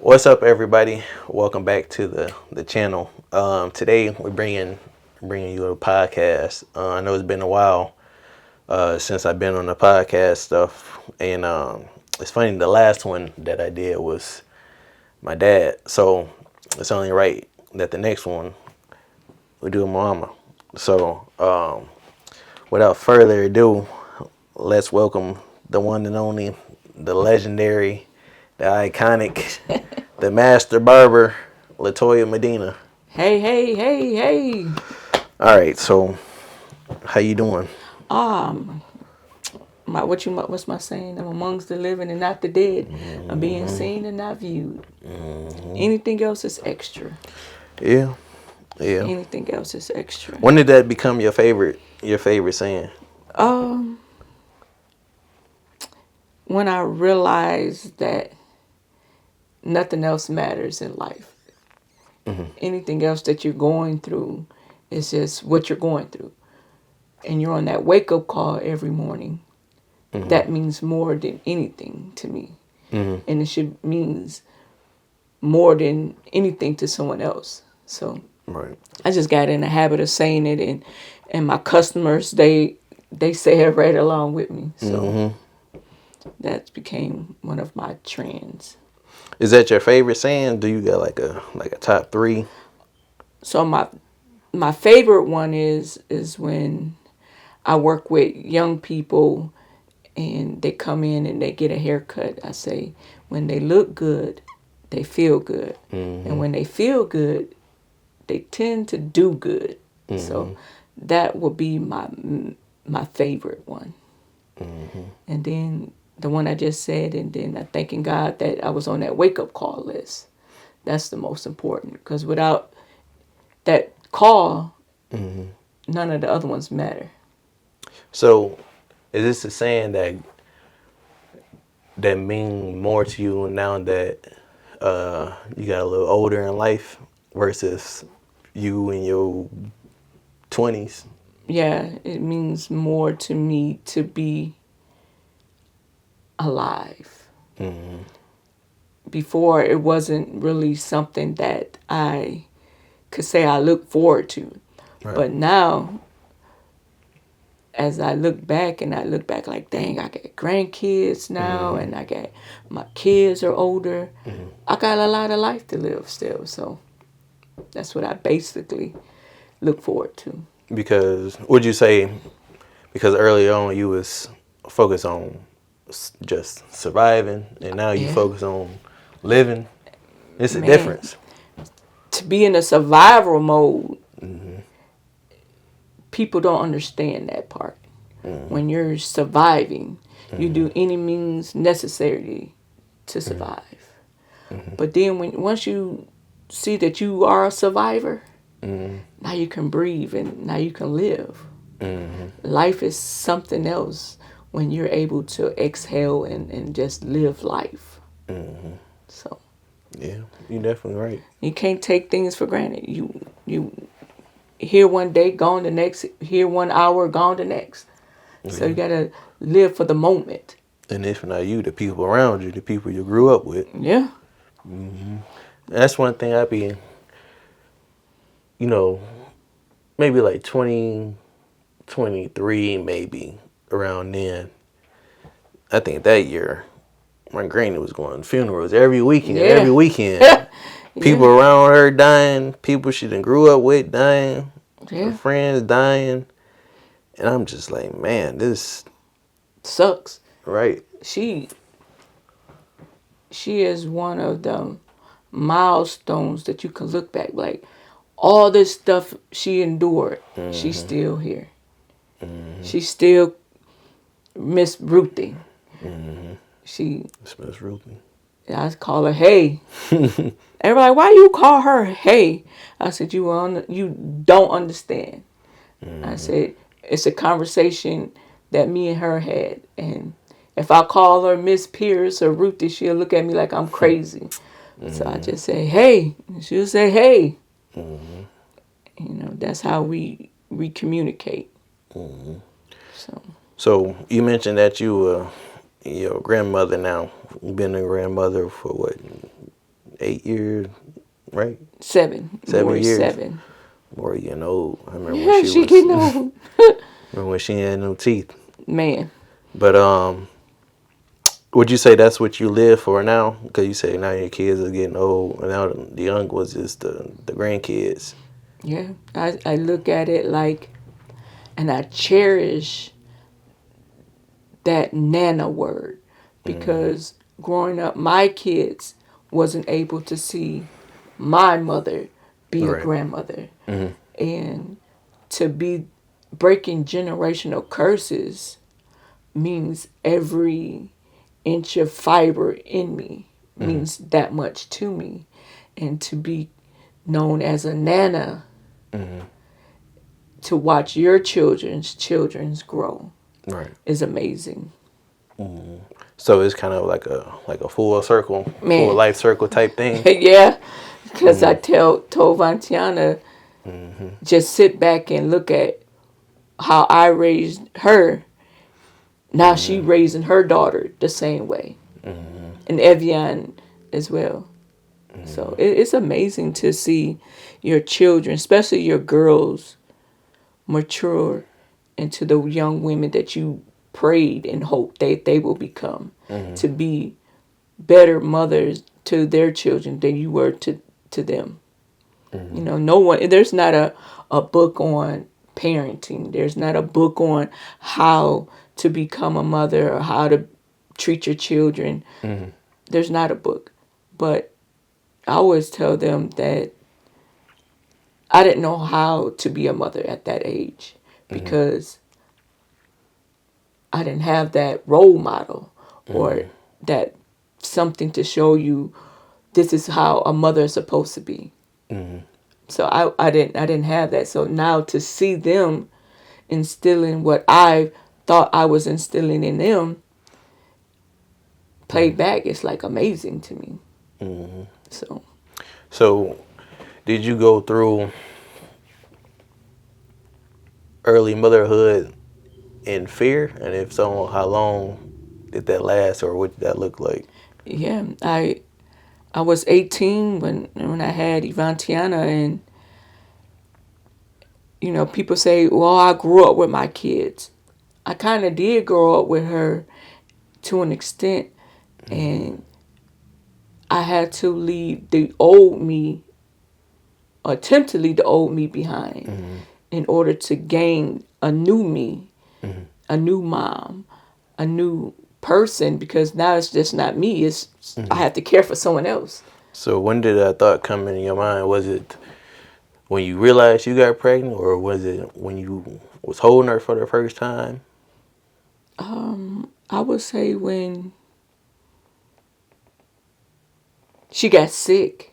What's up, everybody? Welcome back to the channel. Today we're bringing you a podcast. I know it's been a while since I've been on the podcast stuff, and it's funny. The last one that I did was my dad, so it's only right that the next one we do my mama. So without further ado, let's welcome the one and only, the legendary, the iconic, the master barber, Latoya Medina. Hey, hey, hey, hey. All right, so how you doing? Um, what's my saying? I'm amongst the living and not the dead. I'm being seen and not viewed. Anything else is extra. Yeah, yeah. Anything else is extra. When did that become your favorite saying? Um, when I realized that nothing else matters in life. Anything else that you're going through is just what you're going through. And you're on that wake-up call every morning. That means more than anything to me. And it should means more than anything to someone else. So Right. I just got in the habit of saying it, and my customers, they say it right along with me. So that became one of my trends. Is that your favorite saying? Do you got like a top three? So my favorite one is when I work with young people and they come in and they get a haircut. I say, when they look good, they feel good. And when they feel good, they tend to do good. So that would be my favorite one. And then the one I just said, and then I'm thanking God that I was on that wake-up call list. That's the most important, because without that call, none of the other ones matter. So, is this a saying that mean more to you now that you got a little older in life versus you in your 20s? Yeah, it means more to me to be alive. Before, it wasn't really something that I could say I look forward to. Right. But now, as I look back like, dang, I got grandkids now, and I got my kids are older. I got a lot of life to live still. So that's what I basically look forward to. Because would you say, because early on you was focused on just surviving, and now you Yeah. focus on living? It's a Man. difference. To be in a survival mode, people don't understand that part. When you're surviving, you do any means necessary to survive. But then once you see that you are a survivor, now you can breathe and now you can live. Life is something else when you're able to exhale and just live life. So Yeah, you're definitely right. you can't take things for granted. You here one day, gone the next. Here 1 hour, gone the next. So you gotta live for the moment. And if not you, the people around you, the people you grew up with. Yeah. That's one thing I be, maybe like 2023, maybe around then. I think that year, my granny was going to funerals every weekend. Yeah. Every weekend. People around her dying, people she done grew up with dying, her Yeah. friends dying. And I'm just like, man, this, Sucks. right. She is one of the milestones that you can look back, like all this stuff she endured. She's still here. She's still Miss Ruthie. She, It's Miss Ruthie. I call her Hey. Everybody, why you call her Hey? I said, you don't understand. I said, it's a conversation that me and her had, and if I call her Miss Pierce or Ruthie, she'll look at me like I'm crazy. So I just say, Hey. And she'll say, Hey. That's how we communicate. So you mentioned that you your grandmother now. You've been a grandmother for what, 8 years, right? 7. 7 years. 7. More getting old. I remember Yeah, when she getting old. remember when she had no teeth. Man. But would you say that's what you live for now? Because you say now your kids are getting old, and now the young was just the grandkids. Yeah. I look at it like, and I cherish that Nana word, because growing up, my kids wasn't able to see my mother be a Right. grandmother. And to be breaking generational curses means every inch of fiber in me means that much to me. And to be known as a Nana, to watch your children's grow Right. is amazing. So it's kind of like a full circle, full Man. life circle type thing. Yeah, because I told Vantiana, just sit back and look at how I raised her. Now she raising her daughter the same way, and Evian as well. So it's amazing to see your children, especially your girls, mature into the young women that you prayed and hoped they will become, to be better mothers to their children than you were to them. You know, no one, there's not a book on parenting. There's not a book on how to become a mother or how to treat your children. There's not a book. But I always tell them that I didn't know how to be a mother at that age, because I didn't have that role model or that something to show you this is how a mother is supposed to be. So I didn't have that. So now to see them instilling what I thought I was instilling in them, played back, it's like amazing to me. So did you go through early motherhood in fear? And if so, how long did that last, or what did that look like? Yeah, I was 18 when I had Ivantiana, and you know, people say, well, I grew up with my kids. I kind of did grow up with her to an extent, and I had to leave the old me, attempt to leave the old me behind in order to gain a new me, a new mom, a new person, because now it's just not me. It's I have to care for someone else. So when did that thought come into your mind? Was it when you realized you got pregnant, or was it when you was holding her for the first time? I would say when she got sick,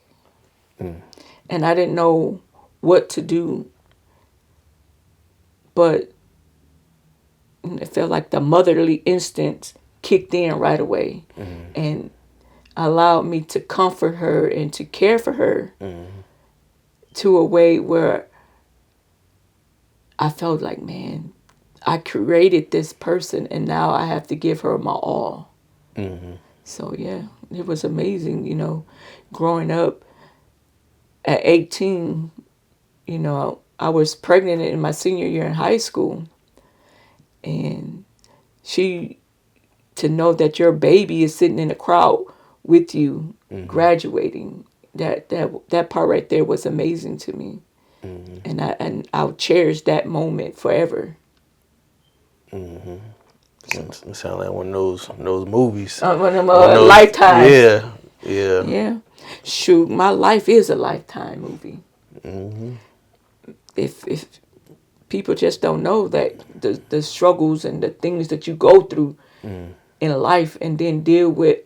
and I didn't know what to do, but it felt like the motherly instinct kicked in right away, and allowed me to comfort her and to care for her to a way where I felt like, man, I created this person and now I have to give her my all. So yeah, it was amazing, you know, growing up at 18, you know, I was pregnant in my senior year in high school, and to know that your baby is sitting in a crowd with you, graduating, that part right there was amazing to me. And I'll cherish that moment forever. It sounds like one of those movies. One of One of those- Lifetime. Yeah. Yeah. Shoot, my life is a Lifetime movie. If people just don't know that the struggles and the things that you go through in life, and then deal with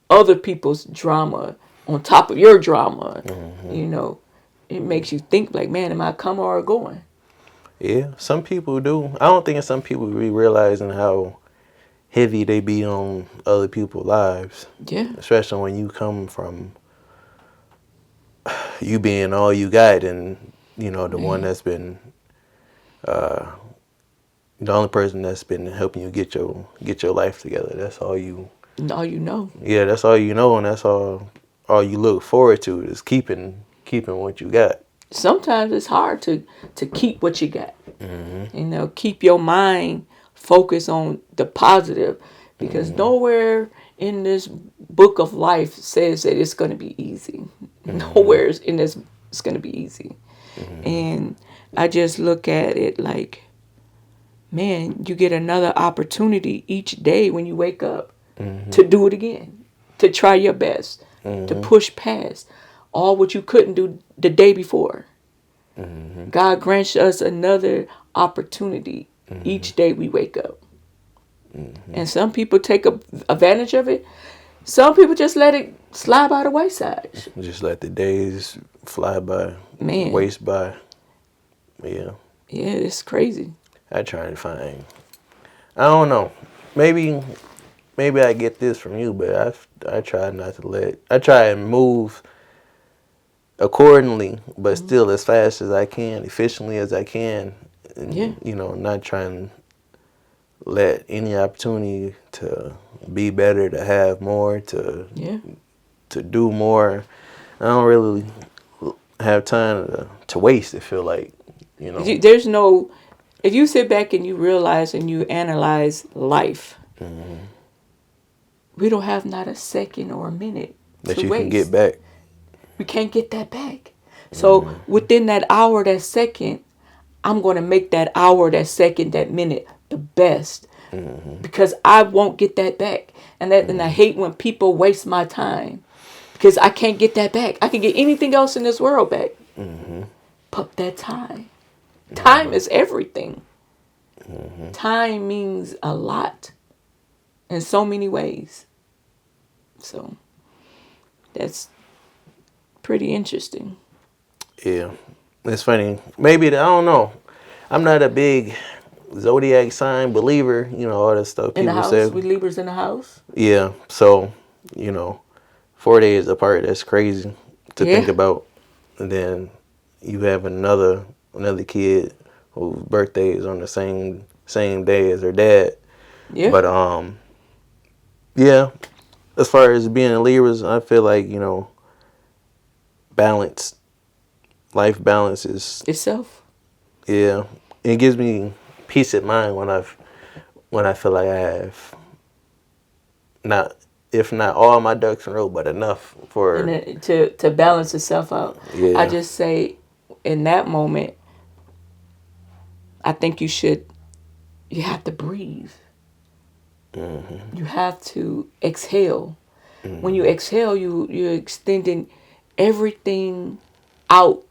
other people's drama on top of your drama, you know, it makes you think like, man, am I coming or going? Yeah, some people do. I don't think some people be realizing how heavy they be on other people's lives. Yeah. Especially when you come from you being all you got, and you know the one that's been the only person that's been helping you get your life together. That's all you. All you know. Yeah, that's all you know, and that's all all you look forward to is keeping what you got. Sometimes it's hard to keep what you got. You know, keep your mind focused on the positive, because nowhere in this book of life says that it's going to be easy. Nowhere in this it's going to be easy. And I just look at it like, man, you get another opportunity each day when you wake up to do it again, to try your best, to push past all what you couldn't do the day before. God grants us another opportunity each day we wake up. And some people take advantage of it. Some people just let it slide by the wayside. Just let the days fly by, Man. waste by. Yeah. Yeah, it's crazy. I try to find. I don't know. Maybe I get this from you, but I try not to let. I try and move accordingly, but still as fast as I can, efficiently as I can. And, Yeah. You know, not trying to let any opportunity to be better, to have more, to Yeah. do more. I don't really have time to waste. It feel like, you know. There's no, if you sit back and you realize and you analyze life, we don't have not a second or a minute That to you waste. can get back. We can't get that back. So within that hour, that second, I'm going to make that hour, that second, that minute the best, because I won't get that back. And I hate when people waste my time, because I can't get that back. I can get anything else in this world back, but that time. Time is everything. Time means a lot in so many ways. So that's pretty interesting. Yeah, it's funny. Maybe I don't know. I'm not a big zodiac sign believer. You know, all that stuff In the people house, say. we Libras in the house. Yeah, so you know, 4 days apart. That's crazy to think Yeah. about. And then you have another kid whose birthday is on the same day as their dad. Yeah. But yeah. As far as being a Libras, I feel like, you know, life balance is, Itself. yeah. It gives me peace of mind when I feel like I have not, if not all my ducks in a row, but enough for, And then to balance itself out. Yeah. I just say, in that moment, I think you have to breathe. You have to exhale. When you exhale, you're extending everything out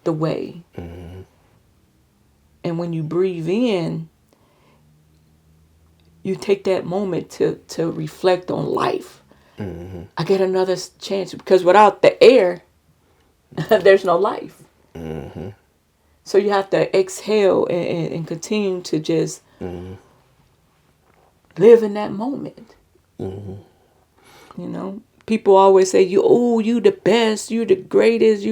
the way. And when you breathe in, you take that moment to reflect on life. I get another chance, because without the air, there's no life. So you have to exhale and continue to just live in that moment. You know, people always say, you the best, you the greatest.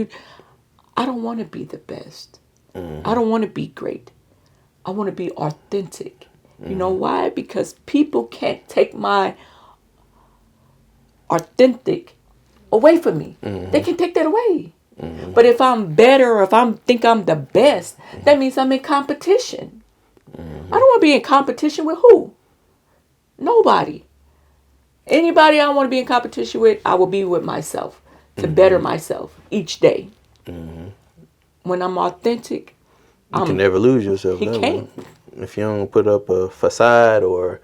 I don't want to be the best. I don't want to be great. I want to be authentic. You know why? Because people can't take my authentic away from me. They can take that away. But if I'm better, or if I think I'm the best, that means I'm in competition. I don't want to be in competition with who? Nobody. Anybody I want to be in competition with, I will be with myself to better myself each day. When I'm authentic, you can never lose yourself. He never. can't. If you don't put up a facade or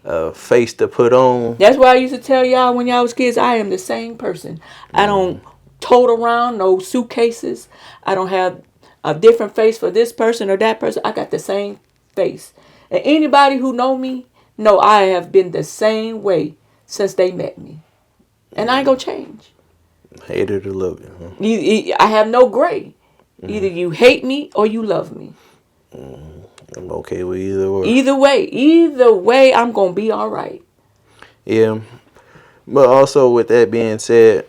a face to put on. That's why I used to tell y'all when y'all was kids, I am the same person. I don't tote around no suitcases. I don't have a different face for this person or that person. I got the same face. And anybody who know me know I have been the same way since they met me. And I ain't gonna change. Hate it or love it. Huh? I have no gray. Either you hate me or you love me. I'm okay with either or. Either way, I'm gonna be all right. Yeah. But also with that being said,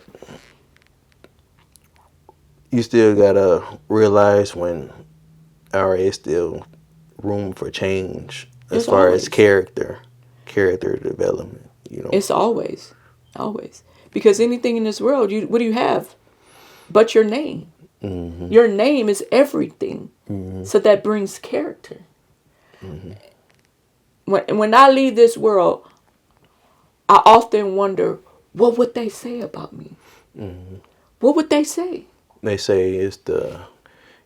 you still gotta realize when it's still room for change as It's far always. as character development, you know. It's always. Because anything in this world, what do you have but your name? Your name is everything. So that brings character. When I leave this world, I often wonder, what would they say about me? What would they say? They say it's the,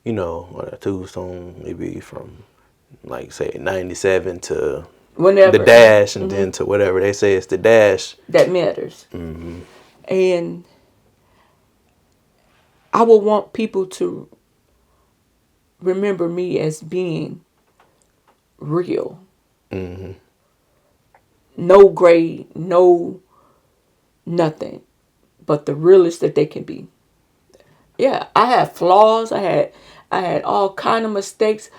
what a tombstone maybe from, like, say, 97 to Whenever. the dash, and then to whatever. They say it's the dash. That matters. And I would want people to remember me as being real. No grade, no nothing, but the realest that they can be. Yeah, I had flaws. I had all kind of mistakes.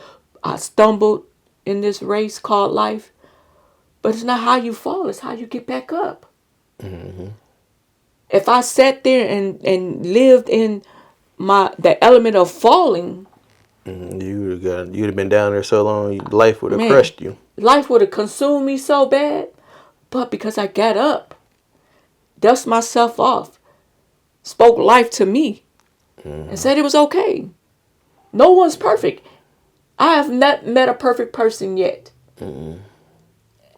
I stumbled in this race called life. But it's not how you fall, it's how you get back up. If I sat there and lived in the element of falling, you'd have been down there so long, life would have man, crushed you. Life would have consumed me so bad. But because I got up, dust myself off, spoke life to me, and said it was okay. No one's perfect. I have not met a perfect person yet.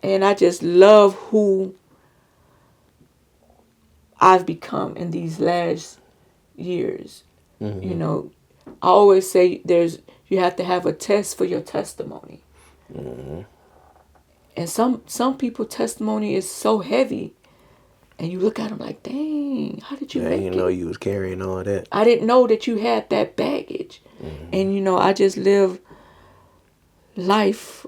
And I just love who I've become in these last years. You know, I always say you have to have a test for your testimony. And some people testimony is so heavy, and you look at them like, dang, how did you make it? I didn't know you was carrying all that. I didn't know that you had that baggage. And I just live life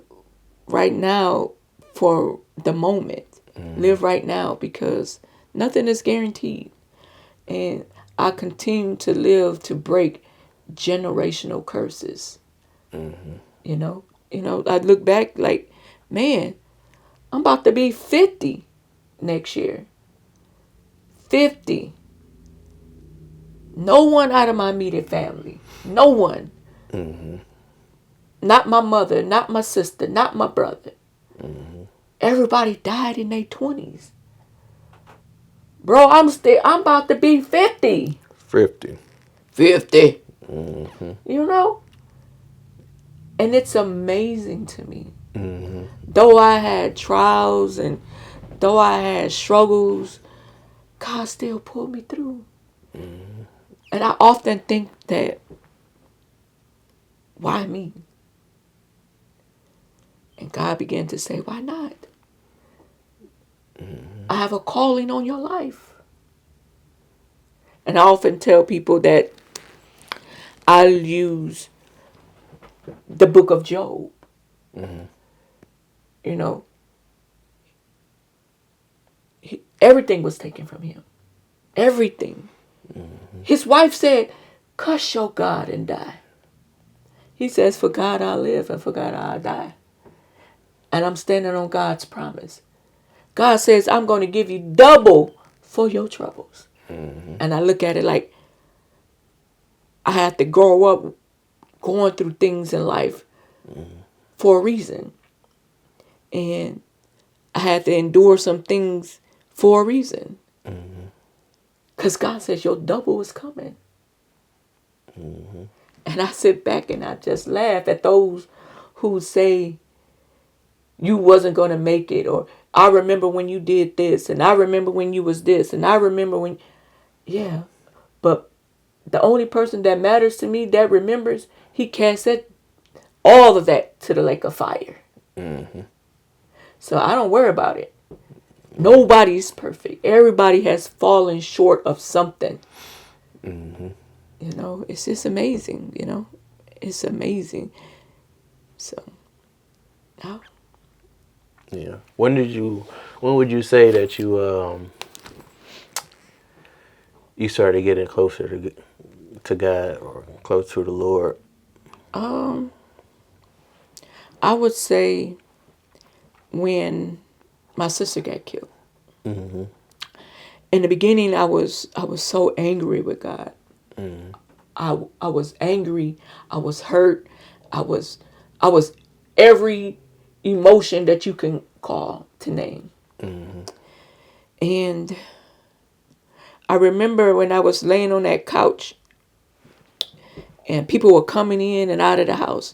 right now for the moment. Live right now, because nothing is guaranteed. And I continue to live to break generational curses. I look back like, man, I'm about to be 50 next year. 50. No one out of my immediate family. No one. Not my mother, not my sister, not my brother. Everybody died in their 20s. Bro, I'm about to be 50. 50. 50. And it's amazing to me. Though I had trials and though I had struggles, God still pulled me through. And I often think that, why me? And God began to say, why not? I have a calling on your life. And I often tell people that I'll use the book of Job. Everything was taken from him. Everything. His wife said, cuss your God and die. He says, for God I live and for God I die. And I'm standing on God's promise. God says, I'm going to give you double for your troubles. And I look at it like, I had to grow up going through things in life for a reason. And I had to endure some things for a reason. Because God says your double is coming. And I sit back and I just laugh at those who say you wasn't going to make it, or I remember when you did this, and I remember when you was this, and I remember when... Yeah, but the only person that matters to me, that remembers, he casts all of that to the lake of fire. So I don't worry about it. Nobody's perfect. Everybody has fallen short of something. It's just amazing, It's amazing. So, yeah. When would you say that you started getting closer to God or closer to the Lord? I would say when my sister got killed. In the beginning, I was so angry with God. I was angry. I was hurt. I was every emotion that you can call to name. And I remember when I was laying on that couch and people were coming in and out of the house,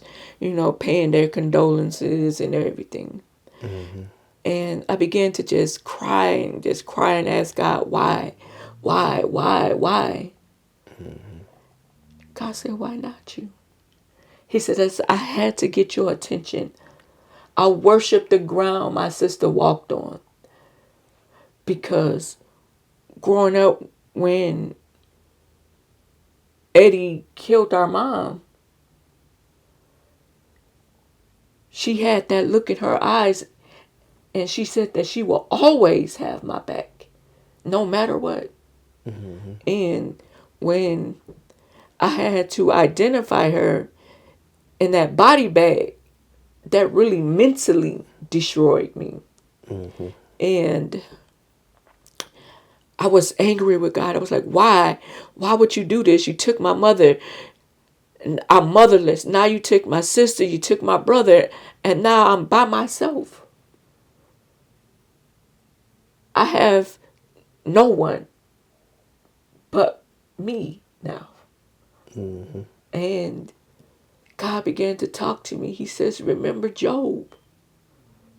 paying their condolences and everything. Mm-hmm. And I began to just cry and ask God, why? Mm-hmm. God said, why not you? He said, I had to get your attention. I worshiped the ground my sister walked on. Because growing up, when Eddie killed our mom, she had that look in her eyes, and she said that she will always have my back, no matter what. Mm-hmm. And when I had to identify her in that body bag, that really mentally destroyed me. Mm-hmm. And I was angry with God. I was like, why? Why would you do this? You took my mother. And I'm motherless. Now you took my sister, you took my brother, and now I'm by myself. I have no one but me now. Mm-hmm. And God began to talk to me. He says, remember Job.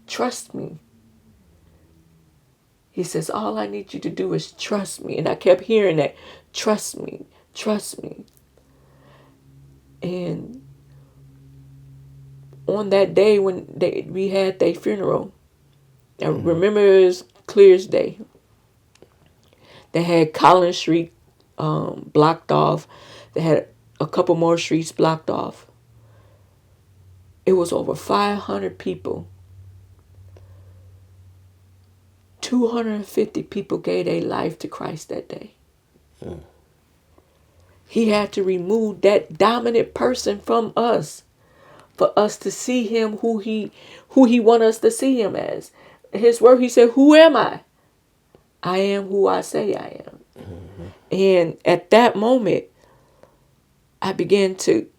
Trust me. He says, all I need you to do is trust me. And I kept hearing that. Trust me. Trust me. And on that day when we had their funeral, I remember it was clear as day. They had Collins Street blocked off. They had a couple more streets blocked off. It was over 500 people. 250 people gave their life to Christ that day. Mm. He had to remove that dominant person from us for us to see him who he want us to see him as. His word, he said, who am I? I am who I say I am. Mm-hmm. And at that moment, I began to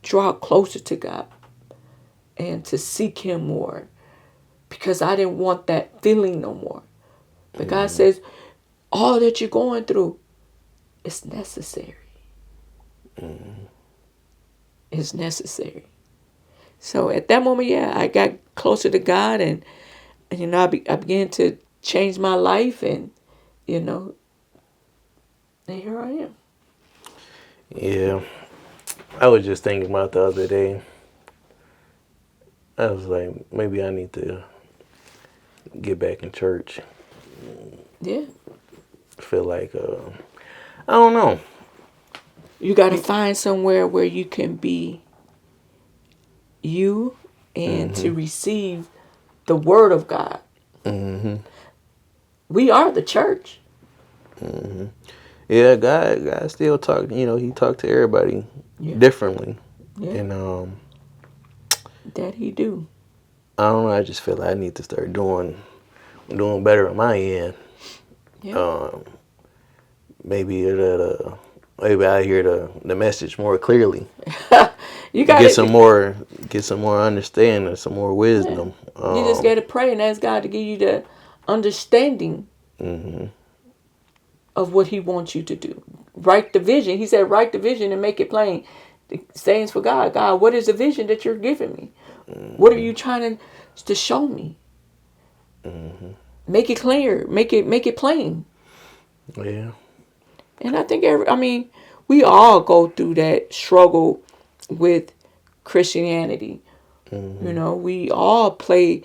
draw closer to God and to seek him more, because I didn't want that feeling no more. But God says, all that you're going through is necessary. Mm-hmm. It's necessary. So at that moment, yeah, I got closer to God, and I began to change my life, and and here I am. Yeah, I was just thinking about the other day. I was like, maybe I need to get back in church. Yeah. I feel like, I don't know. You got to find somewhere where you can be you and to Mm-hmm. receive the word of God. Mm-hmm. We are the church. Mm-hmm. Yeah, God still talk. He talked to everybody Yeah. differently, Yeah. and That he do. I don't know. I just feel like I need to start doing better on my end. Yeah. Maybe maybe I hear the message more clearly. You got Get some to. more understanding, some more Yeah. wisdom. You just got to pray and ask God to give you the understanding Mm-hmm. of what he wants you to do. Write the vision. He said, write the vision and make it plain. The sayings for God. God, what is the vision that you're giving me? Mm-hmm. What are you trying to show me? Mm-hmm. Make it clear. Make it plain. Yeah. And I think we all go through that struggle with Christianity. Mm-hmm. We all play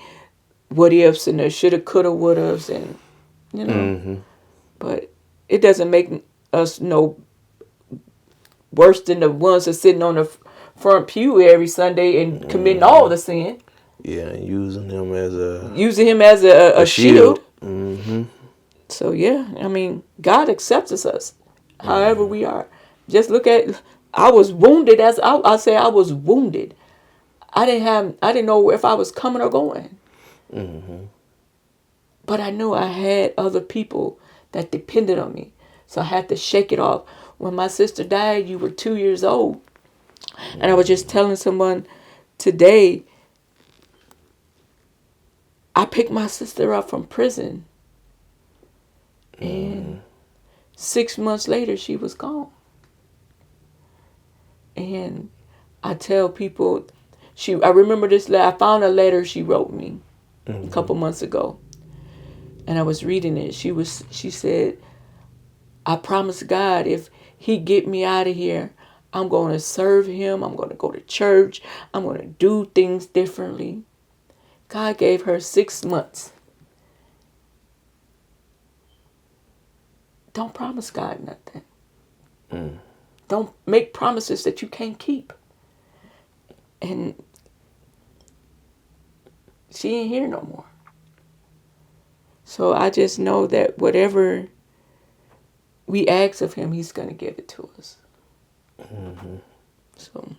what ifs and the shoulda, coulda, would haves, and Mm-hmm. but it doesn't make us no worse than the ones that sitting on the front pew every Sunday and committing all the sin. Yeah, using him as Using him as a shield. Mm-hmm. So yeah, God accepts us however we are. Just look at, I was wounded I say I was wounded. I didn't know if I was coming or going. Mm-hmm. But I knew I had other people that depended on me. So I had to shake it off. When my sister died, you were 2 years old. And I was just telling someone today, I picked my sister up from prison. And 6 months later, she was gone. And I tell people, I remember this letter. I found a letter she wrote me a couple months ago. And I was reading it. She said, I promise God, if he get me out of here, I'm going to serve him. I'm going to go to church. I'm going to do things differently. God gave her 6 months. Don't promise God nothing. Don't make promises that you can't keep. And she ain't here no more. So I just know that whatever we ask of him, he's going to give it to us. So.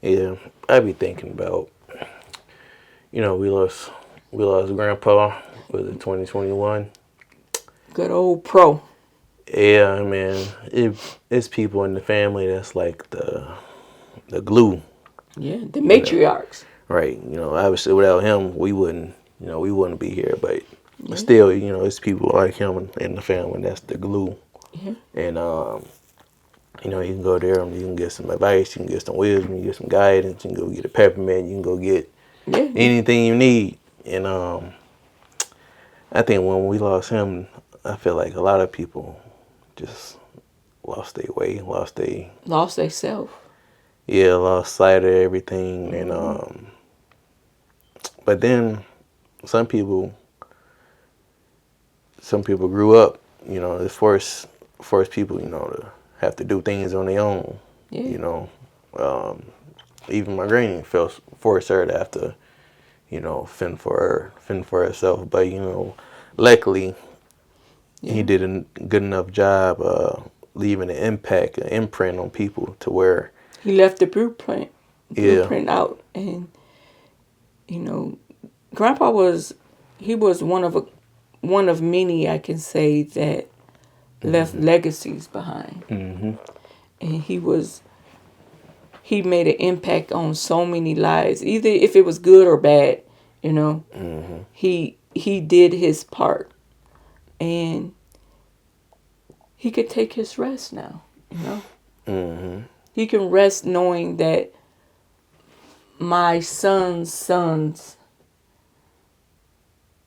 Yeah, I be thinking about, we lost Grandpa. Was it 2021? Good old Pro. Yeah, man. It's people in the family that's like the glue. Yeah, the matriarchs. Right. Obviously without him, we wouldn't be here. But still, it's people like him in the family that's the glue. Yeah. And you can go there and you can get some advice, you can get some wisdom, you can get some guidance, you can go get a peppermint, you can go get anything you need. And I think when we lost him, I feel like a lot of people just lost their way, lost their self. Yeah, lost sight of everything. And but then some people grew up, it forced people, to have to do things on their own. Yeah. Even my granny forced her to have to, fend for herself. But luckily, he did a good enough job leaving an imprint on people to where he left the blueprint out. And Grandpa was one of many, I can say, that left legacies behind. And he made an impact on so many lives, either if it was good or bad. He did his part, and he could take his rest now. He can rest knowing that my son's sons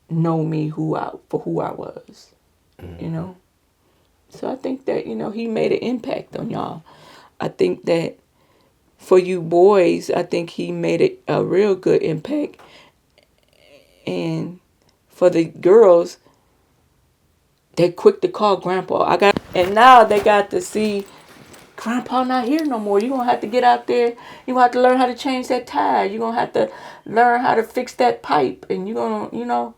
know me for who I was. So I think that he made an impact on y'all. I think that for you boys, I think he made a real good impact. And for the girls, they quick to call Grandpa. And now they got to see Grandpa not here no more. You're going to have to get out there. You're going to have to learn how to change that tire. You're going to have to learn how to fix that pipe. And you're going to,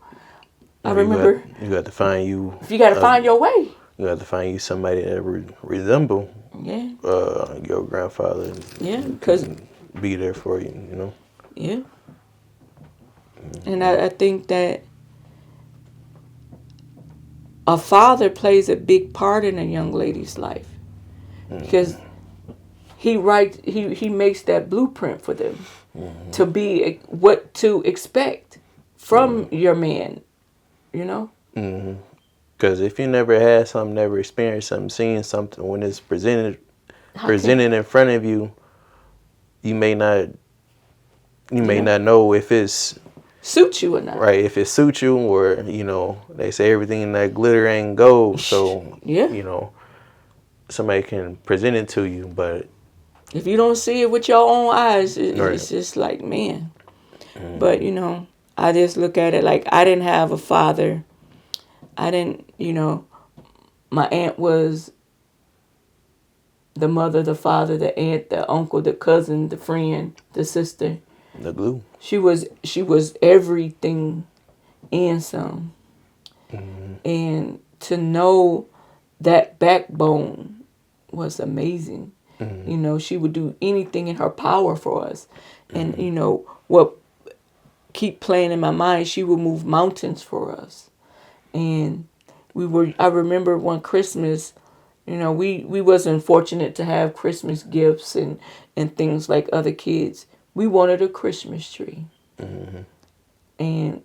I remember. You got to find you. You got to find your way. You got to find you somebody that resemble your grandfather. Yeah, because be there for you, Yeah. And I think that a father plays a big part in a young lady's life. Because he makes that blueprint for them to be what to expect from your man, Because if you never had something, never experienced something, seen something, when it's presented in front of you, you may not know if it's suits you or not. Right, if it suits you, or they say everything in that glitter ain't gold. So somebody can present it to you, but if you don't see it with your own eyes, it's just like, man. But I just look at it like I didn't have a father. I didn't, my aunt was the mother, the father, the aunt, the uncle, the cousin, the friend, the sister. The glue. She was everything and some. And to know that backbone was amazing. She would do anything in her power for us. And what keep playing in my mind, she would move mountains for us. And I remember one Christmas, we wasn't fortunate to have Christmas gifts and things like other kids. We wanted a Christmas tree. And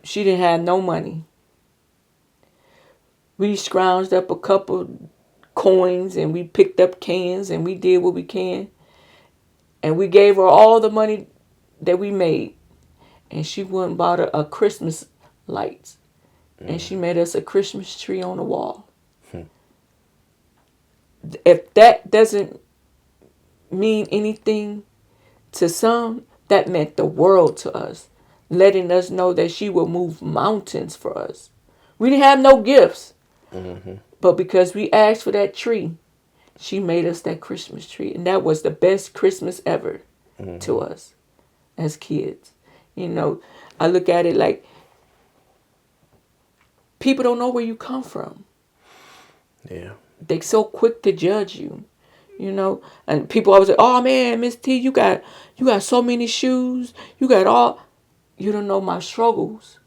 she didn't have no money. We scrounged up a couple coins and we picked up cans and we did what we can. And we gave her all the money that we made. And she went and bought a Christmas lights. And she made us a Christmas tree on the wall. If that doesn't mean anything to some, that meant the world to us. Letting us know that she will move mountains for us. We didn't have no gifts. But because we asked for that tree, she made us that Christmas tree. And that was the best Christmas ever to us as kids. You know, I look at it like people don't know where you come from. Yeah. They're so quick to judge you, you know. And people always say, "Oh man, Miss T, you got so many shoes. You got all." You don't know my struggles.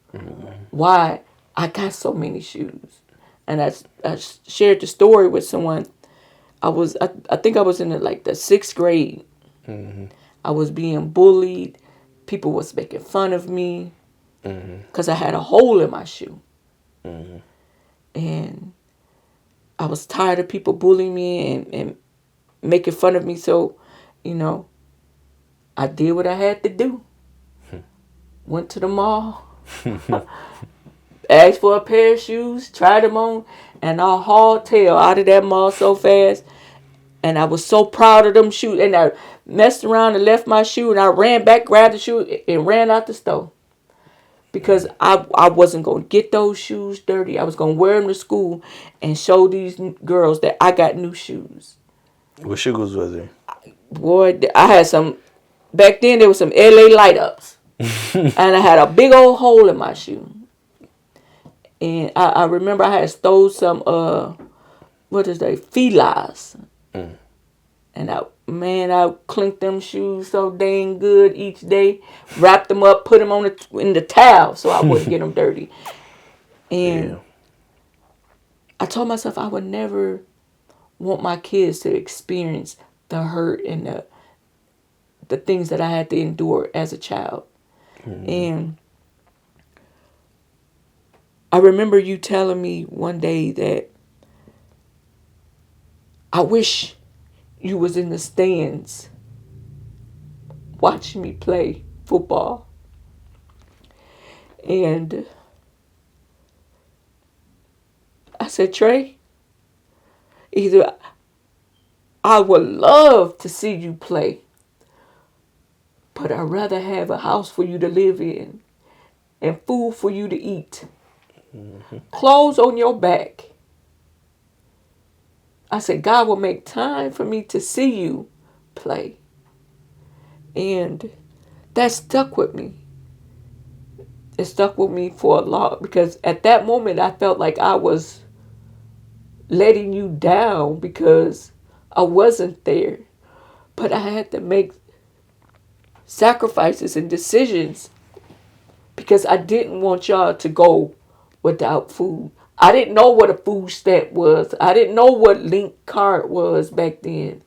Why I got so many shoes. And I shared the story with someone. I think I was in the 6th grade. I was being bullied. People was making fun of me because I had a hole in my shoe. And I was tired of people bullying me and making fun of me. So, you know, I did what I had to do. Went to the mall. Asked for a pair of shoes. Tried them on. And I hauled tail out of that mall so fast. And I was so proud of them shoes. And I messed around and left my shoe. And I ran back, grabbed the shoe, and ran out the store. Because I wasn't going to get those shoes dirty. I was going to wear them to school and show these girls that I got new shoes. What shoes was it? Boy, I had some... Back then, there was some LA light ups. And I had a big old hole in my shoe. And I remember I had stole some, Filas. And I clinked them shoes so dang good each day. Wrapped them up, put them in the towel so I wouldn't get them dirty. And I told myself I would never want my kids to experience the hurt and the things that I had to endure as a child. And I remember you telling me one day that I wish you was in the stands watching me play football. And I said, Trey, either I would love to see you play, but I'd rather have a house for you to live in and food for you to eat, clothes on your back. I said, God will make time for me to see you play. And that stuck with me. It stuck with me for a lot because at that moment I felt like I was letting you down because I wasn't there. But I had to make sacrifices and decisions because I didn't want y'all to go without food. I didn't know what a food stamp was. I didn't know what link card was back then.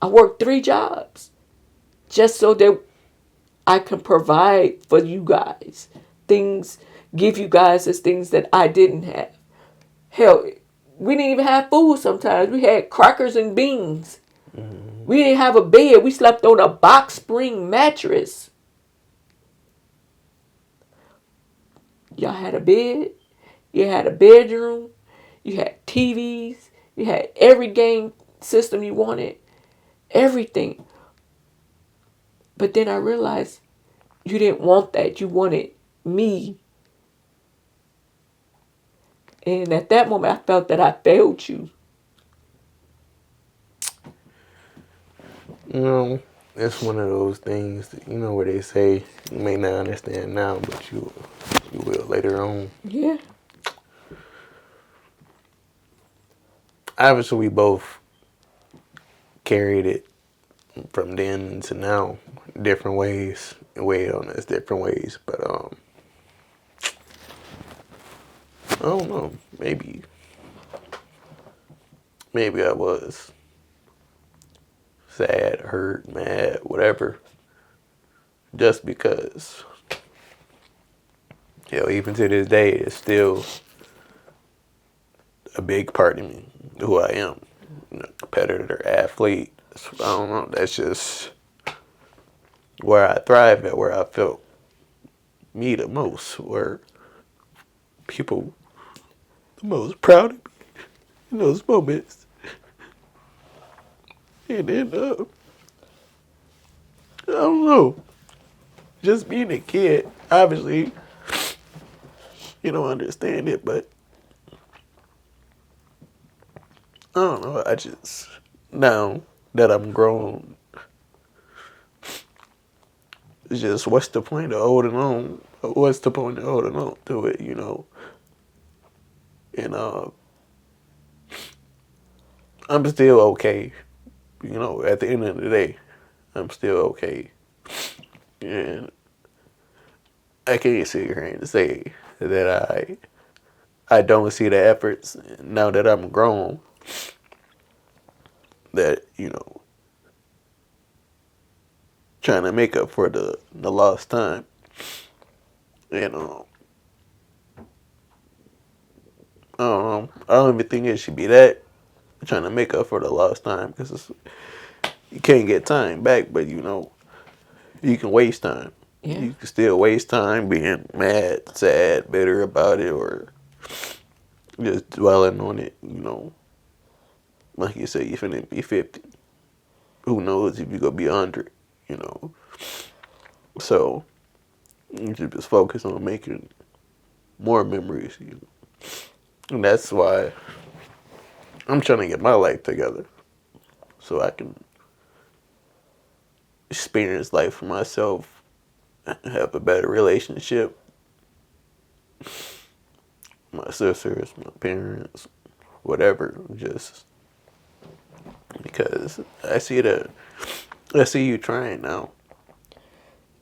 I worked 3 jobs just so that I can provide for you guys. Things, give you guys the things that I didn't have. Hell, we didn't even have food sometimes. We had crackers and beans. We didn't have a bed. We slept on a box spring mattress. Y'all had a bed. You had a bedroom. You had TVs. You had every game system you wanted. Everything. But then I realized you didn't want that. You wanted me. And at that moment, I felt that I failed you. You know, it's one of those things, that, you know, where they say you may not understand now, but you will later on. Yeah. Obviously, we both carried it from then to now, different ways, weighed on us different ways. But I don't know. Maybe I was sad, hurt, mad, whatever, just because. You know, even to this day, it's still a big part of me, who I am. Competitor, athlete. I don't know. That's just where I thrive at, where I felt me the most, where people the most proud of me in those moments. And then, I don't know, just being a kid, obviously, you don't understand it, but I don't know, I just, now that I'm grown, it's just, what's the point of holding on? What's the point of holding on to it, And I'm still okay, at the end of the day, I'm still okay. And I can't sit here and say that I don't see the efforts now that I'm grown, that, trying to make up for the lost time. And I don't even think it should be that, trying to make up for the lost time, because you can't get time back, but you can waste time. Yeah. You can still waste time being mad, sad, bitter about it, or just dwelling on it. Like you say, you're finna be 50. Who knows if you're gonna be 100? So you should just focus on making more memories. And that's why I'm trying to get my life together, so I can experience life for myself, have a better relationship. My sisters, my parents, whatever, just because I see you trying now.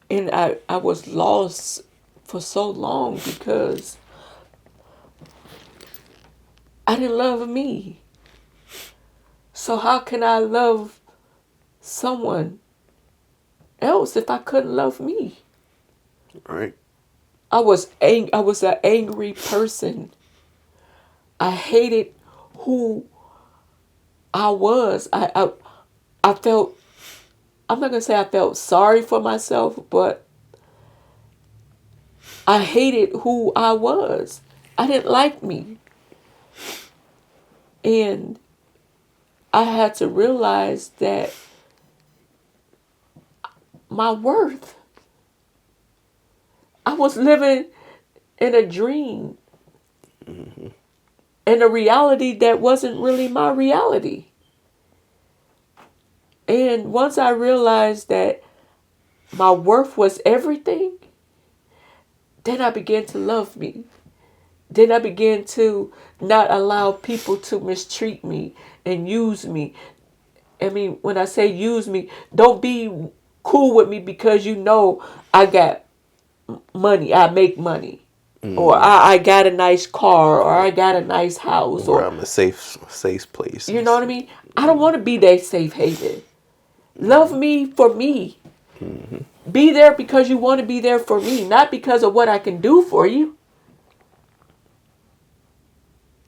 And I was lost for so long because I didn't love me. So how can I love someone else if I couldn't love me? Right? I was an angry person. I hated who I was. I felt, I'm not gonna say I felt sorry for myself, but I hated who I was. I didn't like me. And I had to realize that my worth. I was living in a dream, in a reality that wasn't really my reality. And once I realized that my worth was everything, then I began to love me. Then I began to not allow people to mistreat me and use me. I mean, when I say use me, don't be cool with me because I got money, I make money. Or I got a nice car, or I got a nice house, Where or I'm a safe place. you know what I mean? I don't want to be that safe haven. Love me for me. Be there because you want to be there for me, not because of what I can do for you.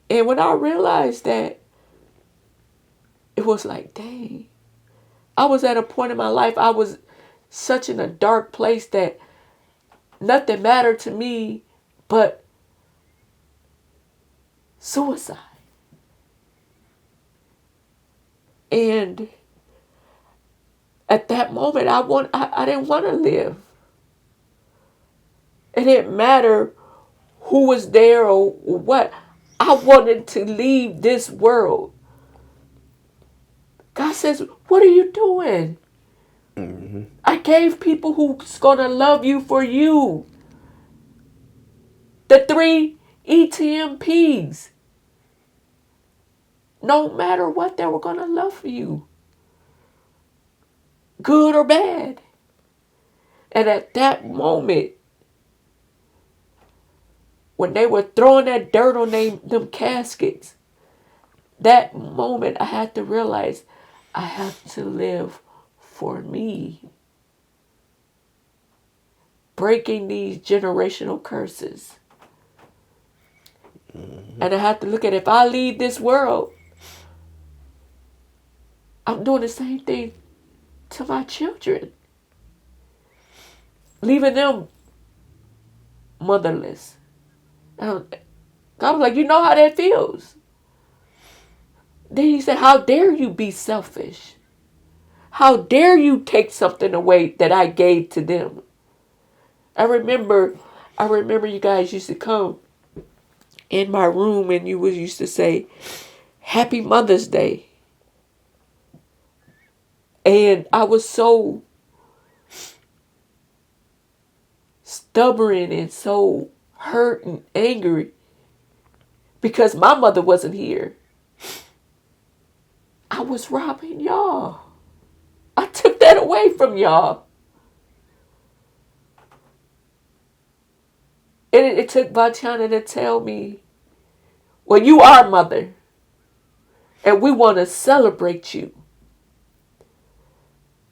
And when I realized that, it was like, dang. I was at a point in my life, I was such in a dark place that nothing mattered to me but suicide. And at that moment, I didn't want to live. It didn't matter who was there or what. I wanted to leave this world. God says, what are you doing? I gave people who's going to love you for you. The 3 ETMPs. No matter what, they were going to love you. Good or bad. And at that moment, when they were throwing that dirt on them caskets, that moment I had to realize I have to live for me. Breaking these generational curses. And I have to look at it. If I leave this world, I'm doing the same thing to my children. Leaving them motherless. God was like, you know how that feels. Then he said, how dare you be selfish? How dare you take something away that I gave to them? I remember you guys used to come in my room and you used to say, Happy Mother's Day. And I was so stubborn and so hurt and angry because my mother wasn't here. I was robbing y'all. I took that away from y'all. And it took Vatiana to tell me, well, you are mother. And we want to celebrate you.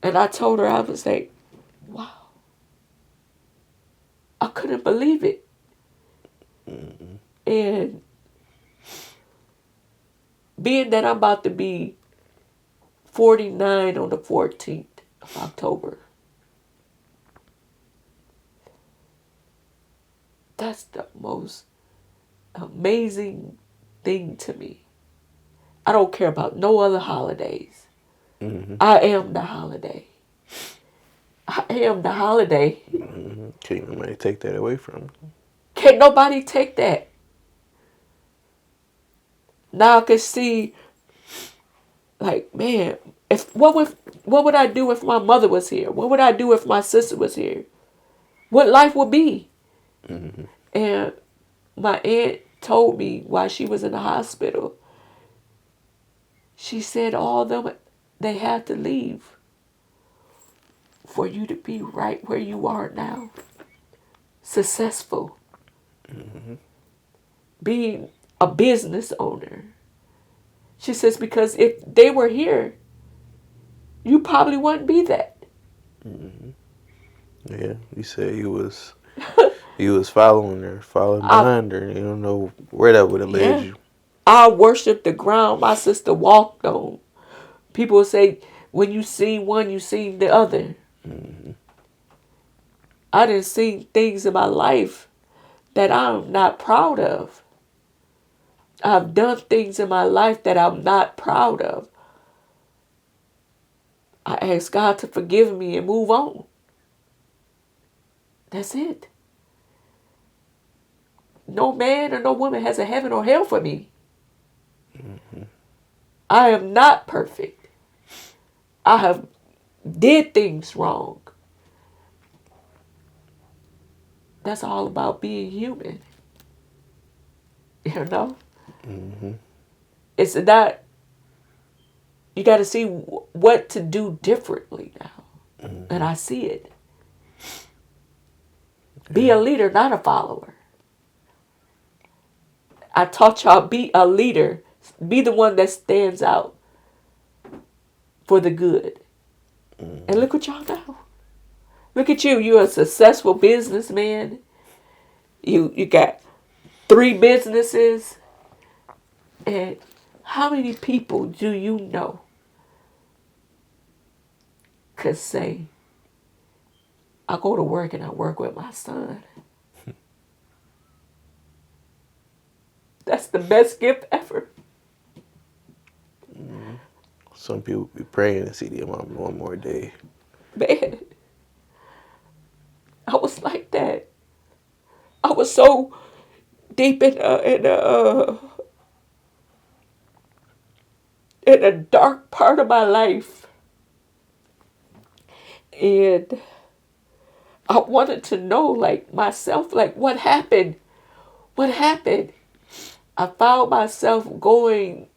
And I told her, I was like, wow. I couldn't believe it. And being that I'm about to be 49 on the 14th of October, that's the most amazing thing to me. I don't care about no other holidays. I am the holiday. I am the holiday. Can't nobody take that away from you. Can't nobody take that. Now I can see, like, man, what would I do if my mother was here? What would I do if my sister was here? What life would be? And my aunt told me while she was in the hospital, she said all of them, they had to leave for you to be right where you are now. Successful. Being a business owner. She says, because if they were here, you probably wouldn't be that. Yeah, you said you was following behind her. You don't know where that would have led you. I worship the ground my sister walked on. People say, when you see one, you see the other. I done seen things in my life that I'm not proud of. I've done things in my life that I'm not proud of. I ask God to forgive me and move on. That's it. No man or no woman has a heaven or hell for me. I am not perfect. I have did things wrong. That's all about being human. You know? It's not, you got to see what to do differently now. And I see it. Be a leader, not a follower. I taught y'all, be a leader. Be the one that stands out for the good. And look what y'all now. Look at you. You're a successful businessman. You got 3 businesses. And how many people do you know could say, I go to work and I work with my son? That's the best gift ever. Some people be praying to see their mom one more day. Man, I was like that. I was so deep in a dark part of my life. And I wanted to know, like, myself, like, what happened? What happened? I found myself going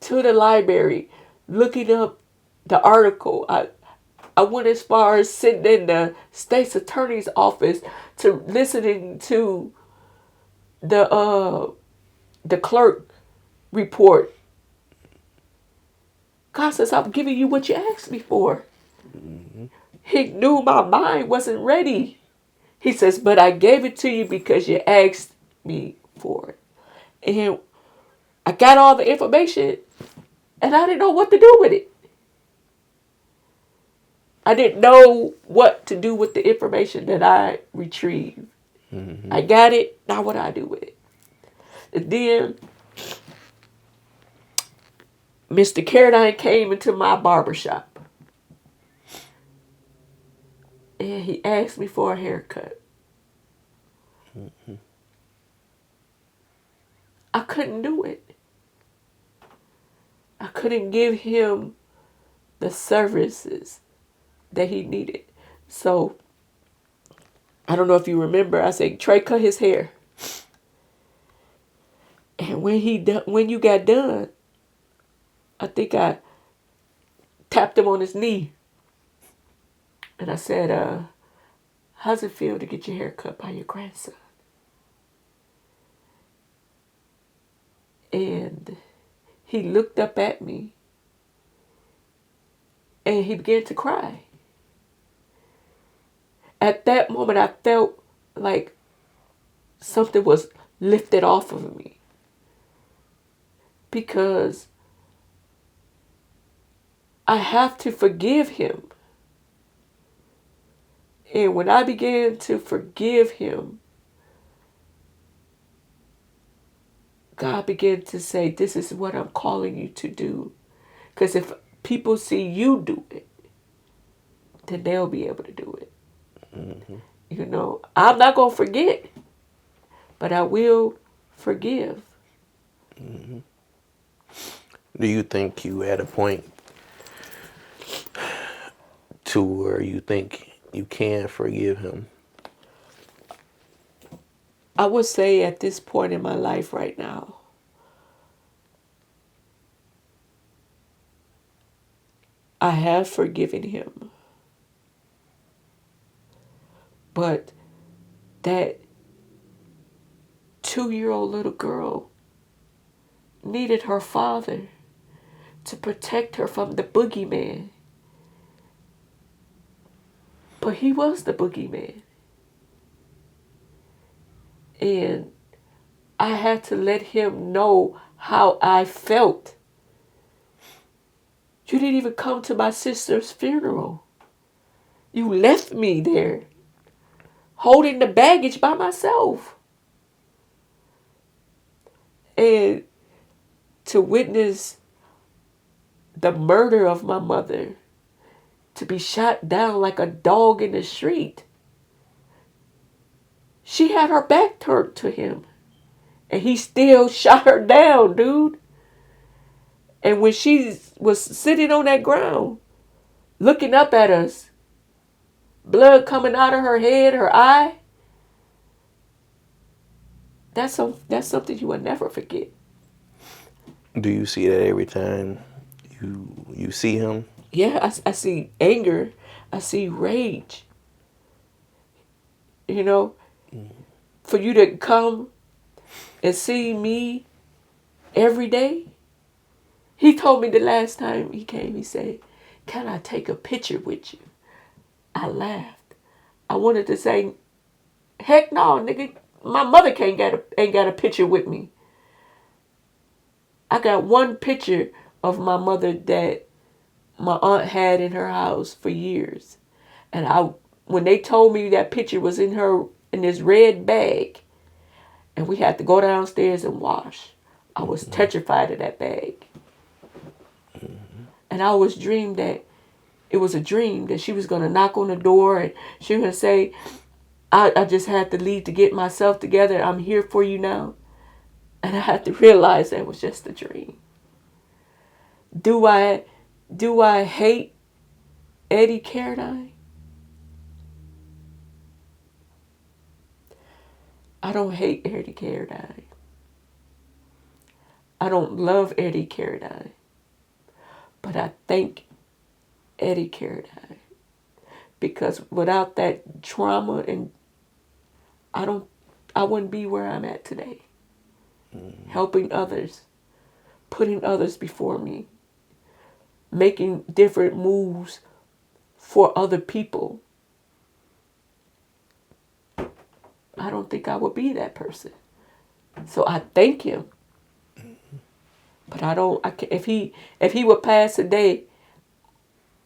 to the library, looking up the article. I went as far as sitting in the state's attorney's office to listening to the clerk report. God says, I'm giving you what you asked me for. He knew my mind wasn't ready. He says, but I gave it to you because you asked me for it. And I got all the information and I didn't know what to do with it. I didn't know what to do with the information that I retrieved. I got it. Now what do I do with it? And then Mr. Carradine came into my barbershop. And he asked me for a haircut. I couldn't do it. I couldn't give him the services that he needed. So, I don't know if you remember, I said, Trey, cut his hair. And when you got done, I think I tapped him on his knee. And I said, how's it feel to get your hair cut by your grandson? And he looked up at me and he began to cry. At that moment, I felt like something was lifted off of me. Because I have to forgive him. And when I began to forgive him, God began to say, this is what I'm calling you to do. Because if people see you do it, then they'll be able to do it. Mm-hmm. You know, I'm not going to forget, but I will forgive. Mm-hmm. Do you think you at a point to where you think you can forgive him? I would say at this point in my life right now, I have forgiven him. But that 2-year-old little girl needed her father to protect her from the boogeyman. But he was the boogeyman. And I had to let him know how I felt. You didn't even come to my sister's funeral. You left me there, holding the baggage by myself. And to witness the murder of my mother, to be shot down like a dog in the street. She had her back turned to him. And he still shot her down, dude. And when she was sitting on that ground, looking up at us, blood coming out of her head, her eye, that's something you will never forget. Do you see that every time you see him? Yeah, I see anger. I see rage. You know, for you to come and see me every day. He told me the last time he came, he said, can I take a picture with you? I laughed. I wanted to say, heck no, nigga. My mother ain't got a picture with me. I got one picture of my mother that my aunt had in her house for years. And when they told me that picture was in this red bag, and we had to go downstairs and wash, I was petrified of that bag. And I always dreamed that it was a dream that she was going to knock on the door and she was going to say, I just had to leave to get myself together. I'm here for you now. And I had to realize that was just a dream. Do I hate Eddie Carradine? I don't hate Eddie Carradine. I don't love Eddie Carradine. But I thank Eddie Carradine. Because without that trauma, and I wouldn't be where I'm at today. Helping others, putting others before me, making different moves for other people. I don't think I would be that person. So I thank him. But I don't. If he would pass today,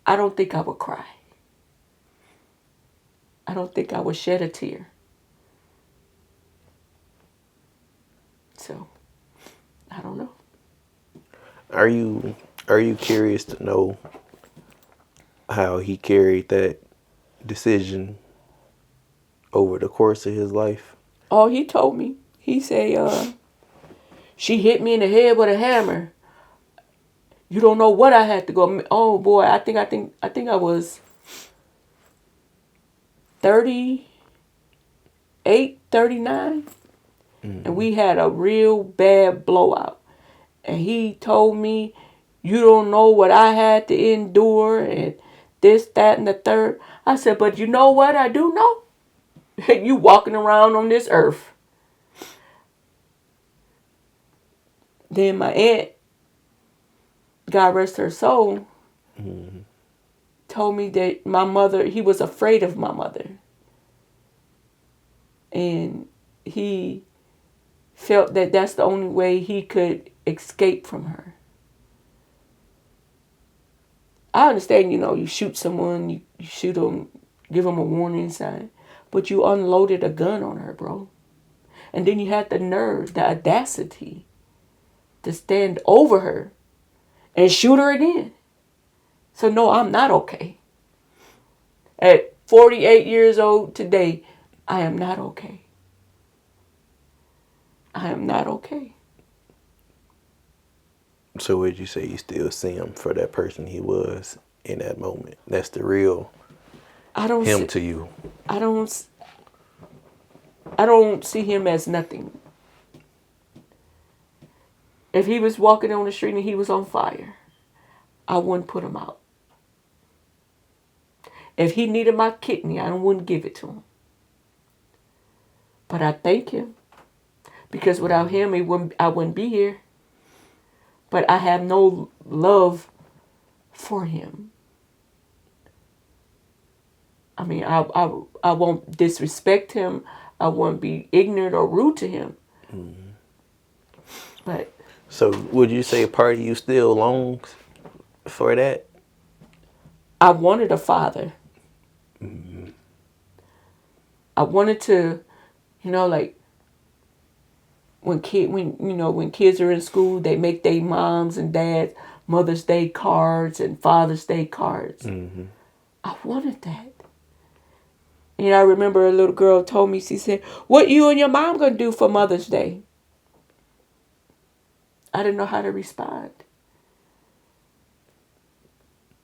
I don't think I would cry. I don't think I would shed a tear. So I don't know. Are you curious to know how he carried that decision over the course of his life? Oh, he told me. He said, she hit me in the head with a hammer. You don't know what I had to go. Oh boy, I think I was 38, 39. And we had a real bad blowout. And he told me, you don't know what I had to endure and this, that, and the third. I said, but you know what I do know? You walking around on this earth. Then my aunt, God rest her soul, told me that my mother, he was afraid of my mother. And he felt that that's the only way he could escape from her. I understand, you shoot someone, you shoot them, give them a warning sign, but you unloaded a gun on her, bro. And then you had the nerve, the audacity to stand over her and shoot her again. So no, I'm not okay. At 48 years old today, I am not okay. I am not okay. So would you say you still see him for that person he was in that moment? That's the real him to you. I don't see him as nothing. If he was walking on the street and he was on fire, I wouldn't put him out. If he needed my kidney, I wouldn't give it to him. But I thank him. Because without him, I wouldn't be here. But I have no love for him. I mean, I won't disrespect him. I won't be ignorant or rude to him. But So would you say part of you still longs for that? I wanted a father. I wanted to, like when kids are in school, they make their moms and dads Mother's Day cards and Father's Day cards. I wanted that. And I remember a little girl told me, she said, what you and your mom gonna do for Mother's Day? I didn't know how to respond.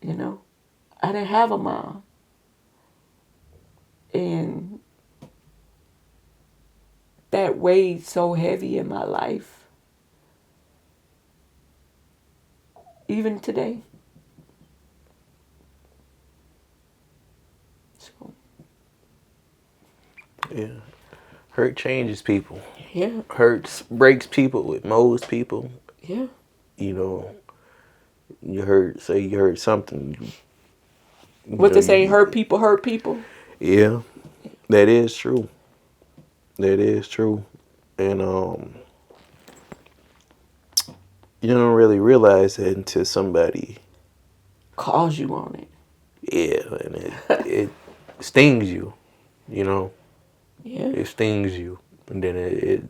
I didn't have a mom. And that weighed so heavy in my life. Even today. So. Yeah. Hurt changes people. Yeah. Hurts breaks people. It molds people. Yeah. You hurt something. What they say, hurt people hurt people. Yeah. That is true. That is true. And you don't really realize that until somebody calls you on it. Yeah, and it stings you, Yeah. It stings you, and then it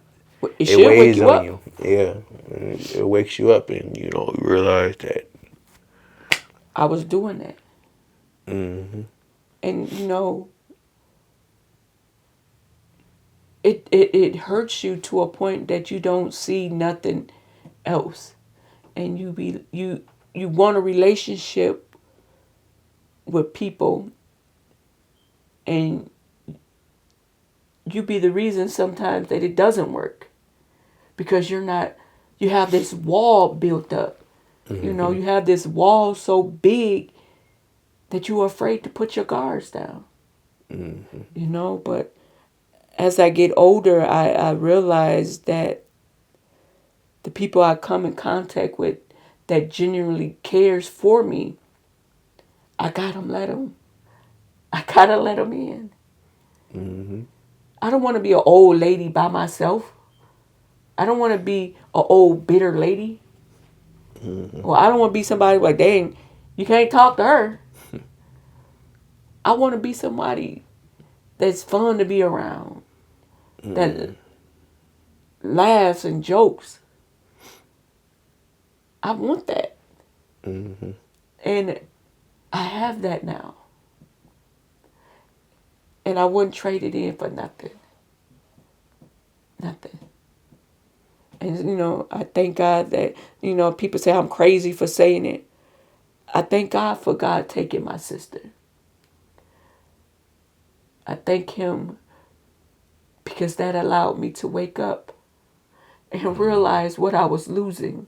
should weighs wake you on up. you. Yeah, and it wakes you up, and you realize that I was doing that. Mm-hmm. And it hurts you to a point that you don't see nothing else, and you want a relationship with people, and you be the reason sometimes that it doesn't work, because you have this wall built up. Mm-hmm. You have this wall so big that you're afraid to put your guards down. Mm-hmm. But as I get older, I realize that the people I come in contact with that genuinely cares for me, I gotta let them in. Mm-hmm. I don't want to be an old lady by myself. I don't want to be an old bitter lady. Well, I don't want to be somebody like, dang, you can't talk to her. I want to be somebody that's fun to be around, that laughs and jokes. I want that. And I have that now. And I wouldn't trade it in for nothing. Nothing. And, I thank God that, people say I'm crazy for saying it. I thank God for God taking my sister. I thank Him because that allowed me to wake up and realize what I was losing.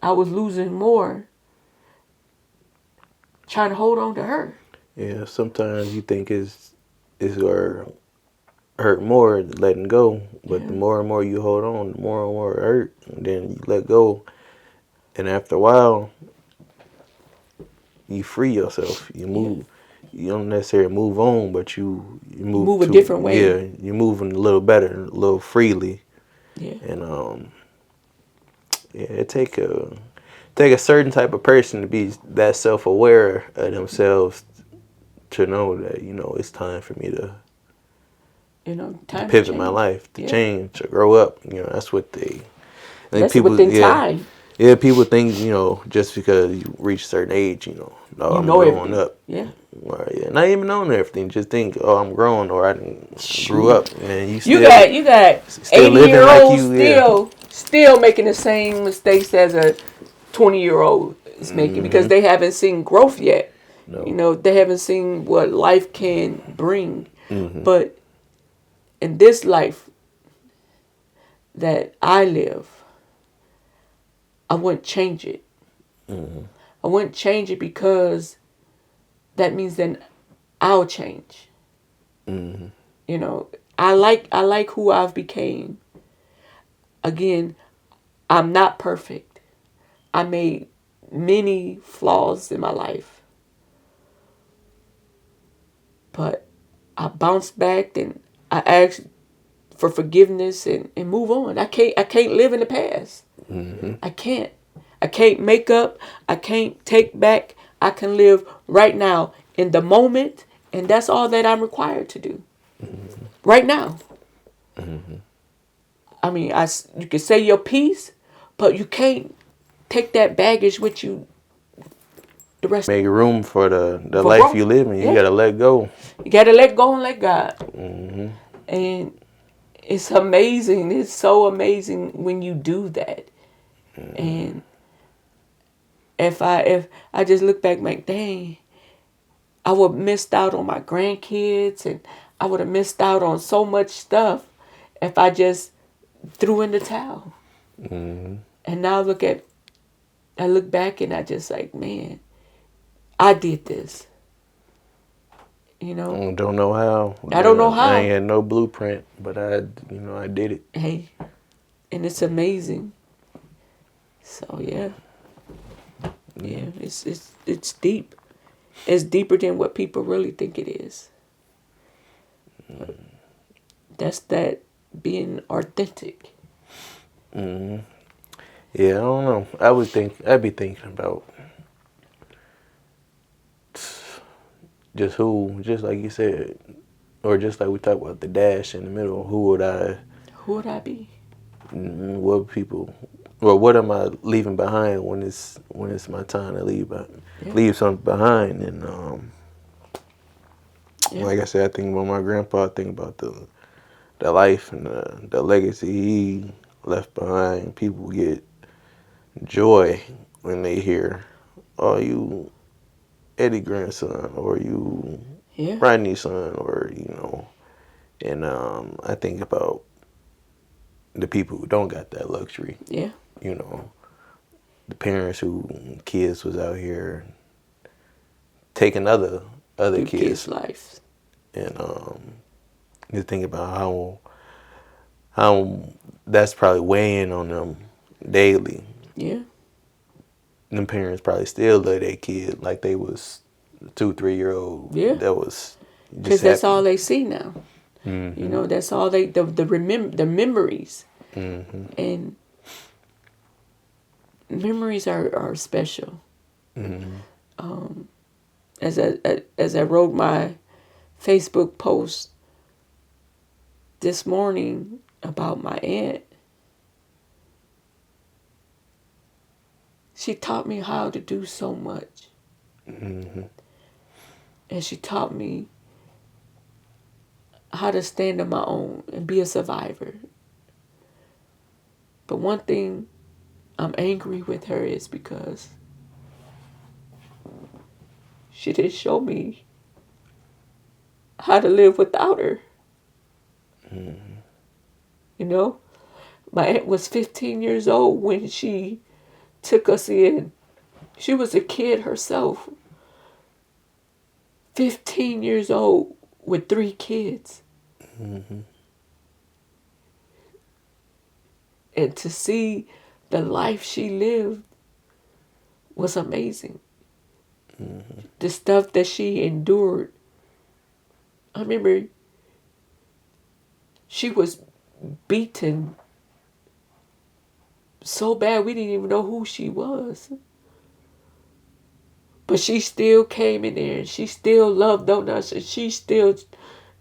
I was losing more trying to hold on to her. Yeah, sometimes you think it's gonna hurt more letting go, but the more and more you hold on, the more and more it hurt, and then you let go, and after a while, you free yourself. You move. You don't necessarily move on, but you move a different way. Yeah, you're moving a little better, a little freely. Yeah. And it take a certain type of person to be that self-aware of themselves to know that it's time for me to Time pivot to my change. life, to change, to grow up. That's what they. That's people, within time. Yeah, people think just because you reach a certain age, I'm growing everything. up. Yeah. Or, yeah, not even knowing everything. Just think, oh, I'm growing, or I grew up, and you still you got still living like 80-year-olds still making the same mistakes as a 20-year-old is making because they haven't seen growth yet. No. They haven't seen what life can bring. But in this life that I live, I wouldn't change it. I wouldn't change it because that means then I'll change. I like who I've became. Again, I'm not perfect. I made many flaws in my life. But I bounced back and I asked for forgiveness and move on. I can't live in the past. I can't. I can't make up. I can't take back. I can live right now in the moment, and that's all that I'm required to do. Right now. I mean, you can say your piece, but you can't take that baggage with you the rest. Make room for the life growth. you live in. You gotta let go. You gotta let go and let God. And it's amazing. It's so amazing when you do that. And if I just look back, like, dang, I would have missed out on my grandkids, and I would have missed out on so much stuff if I just threw in the towel. And now I look back and I just like, man, I did this. Don't know how. I don't know how. I ain't had no blueprint, but I did it. Hey, and it's amazing. So yeah, it's deep. It's deeper than what people really think it is. That's that being authentic. Yeah, I don't know. I'd be thinking about just like you said, or just like we talked about the dash in the middle. Who would I be? What am I leaving behind when it's my time to leave something behind? And like I said, I think about my grandpa. I think about the life and the legacy he left behind. People get joy when they hear, "Oh, you Eddie grandson," or "You Rodney's son," or And I think about the people who don't got that luxury. Yeah. The parents who kids was out here taking other kids' lives. And you think about how that's probably weighing on them daily. Yeah. Them parents probably still love their kid like they was 2-3 year old. Yeah. That was because that's all they see now. You know, that's all the memories. And memories are special. As I wrote my Facebook post this morning about my aunt, she taught me how to do so much. And she taught me how to stand on my own and be a survivor. But one thing I'm angry with her is because she didn't show me how to live without her. You know? My aunt was 15 years old when she took us in. She was a kid herself. 15 years old with 3 kids. And to see the life she lived was amazing. The stuff that she endured. I remember she was beaten so bad we didn't even know who she was. But she still came in there and she still loved on us and she still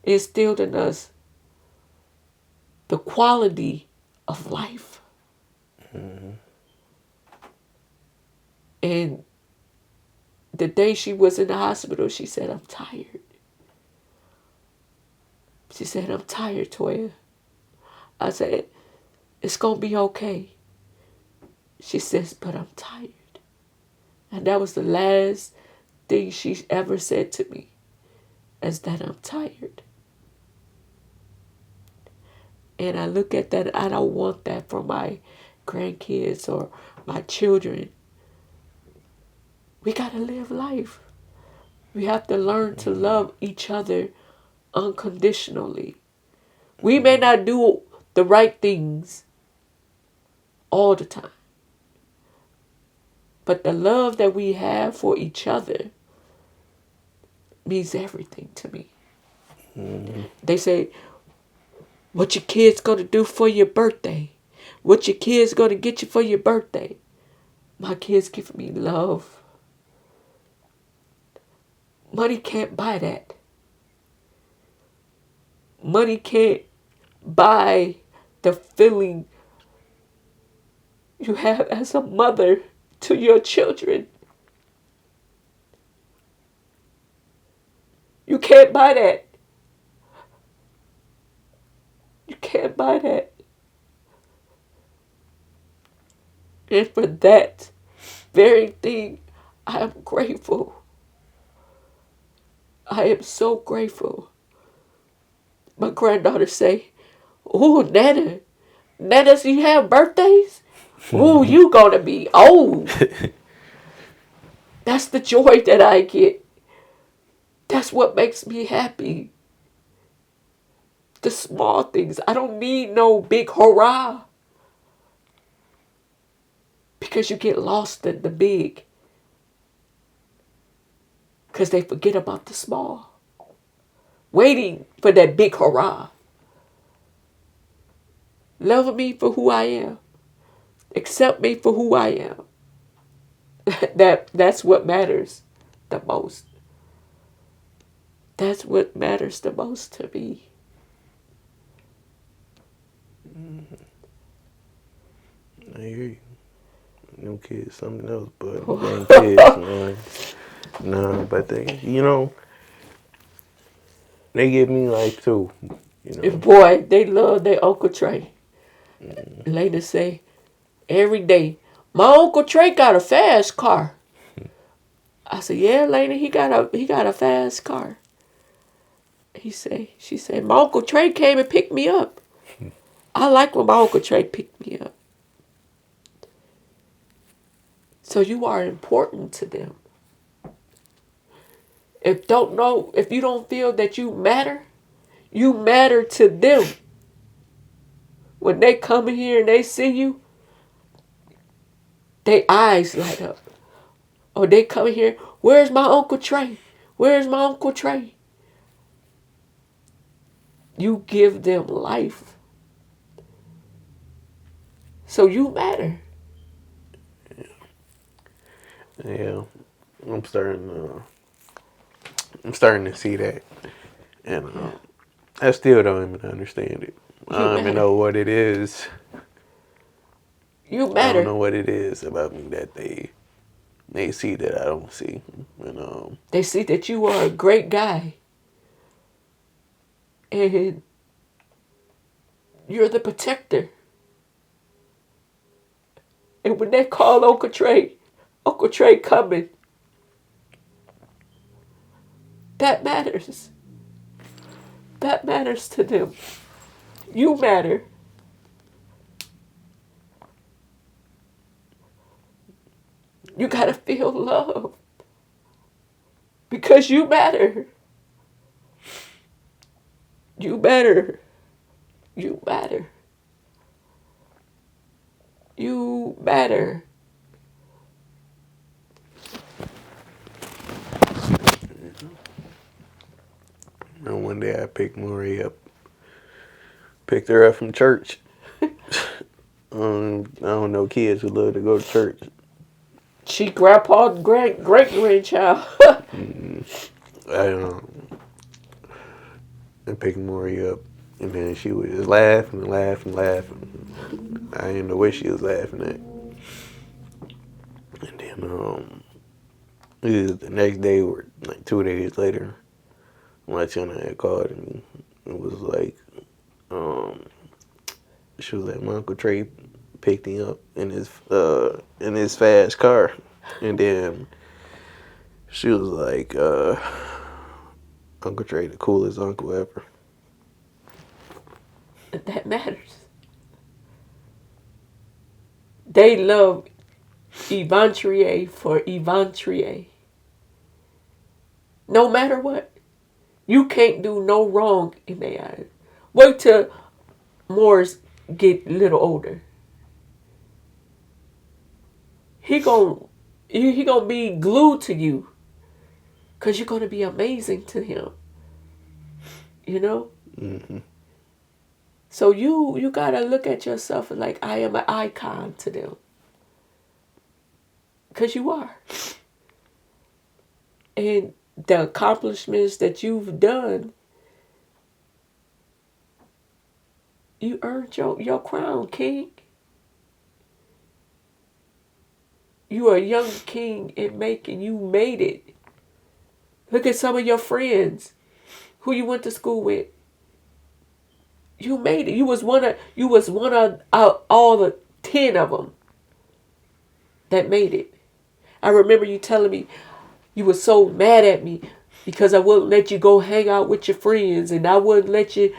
instilled in us the quality of life. And the day she was in the hospital, she said, "I'm tired." She said, "I'm tired, Toya." I said, "It's going to be okay." She says, "But I'm tired." And that was the last thing she ever said to me, is that I'm tired. And I look at that, I don't want that for my grandkids or my children. We got to live life. We have to learn to love each other unconditionally. We may not do the right things all the time, but the love that we have for each other means everything to me. They say, what your kids going to do for your birthday? What your kids going to get you for your birthday? My kids give me love. Money can't buy that. Money can't buy the feeling you have as a mother to your children. You can't buy that. You can't buy that. And for that very thing, I am grateful. I am so grateful. My granddaughter say, "Oh, Nana, does you have birthdays? Oh, you gonna be old." That's the joy that I get. That's what makes me happy. The small things. I don't need no big hurrah. Because you get lost in the big. Because they forget about the small. Waiting for that big hurrah. Love me for who I am. Accept me for who I am. That's what matters the most. That's what matters the most to me. I hear you. Them kids, something else, but them kids, man. No, but they give me life too. Boy, they love their Uncle Trey. Lady say every day, "My Uncle Trey got a fast car." I said, "Yeah, lady, he got a fast car." She said, "My Uncle Trey came and picked me up." I like when my Uncle Trey picked me up. So you are important to them. If you don't feel that you matter to them. When they come in here and they see you, their eyes light up. Or they come in here, "Where's my Uncle Trey? Where's my Uncle Trey?" You give them life. So you matter. Yeah, I'm starting to see that, and Yeah. I still don't even understand it. I You don't even matter. know what it is. You I don't matter. know what it is about me that they see that I don't see. And They see that you are a great guy. And you're the protector. And when they call Uncle Trey coming, that matters. That matters to them. You matter. You gotta feel love. Because you matter. You matter. You matter. You matter. and one day I picked her up from church. I don't know kids who love to go to church. She grandpa's great grandchild. I and picked Maury up, and then she was just laughing and laughing and laughing. I didn't know what she was laughing at. And then it was the next day or like 2 days later, my channel had called me. It was like, she was like, my Uncle Trey picked him up in his fast car, and then she was like, Uncle Trey, the coolest uncle ever. That matters. They love Yvonne Trier for Yvonne Trier. No matter what. You can't do no wrong in their eyes. Wait till Morris get a little older. He gonna be glued to you. Cause you're gonna be amazing to him. You know? Mm-hmm. So you gotta look at yourself like I am an icon to them. Cause you are. And the accomplishments that you've done, you earned your crown, king. You are a young king in making. You made it. Look at some of your friends who you went to school with. You made it. You was one of all the 10 of them that made it. I remember you telling me you were so mad at me because I wouldn't let you go hang out with your friends and I wouldn't let you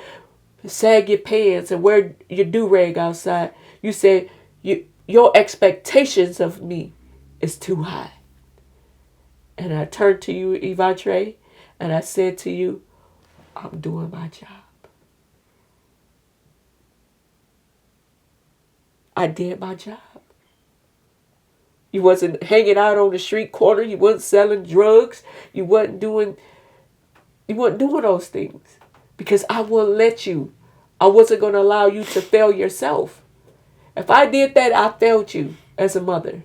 sag your pants and wear your do-rag outside. You said your expectations of me is too high. And I turned to you, Yvonne Trey, and I said to you, I'm doing my job. I did my job. You wasn't hanging out on the street corner. You wasn't selling drugs. You wasn't doing those things. Because I wouldn't let you. I wasn't going to allow you to fail yourself. If I did that, I failed you as a mother.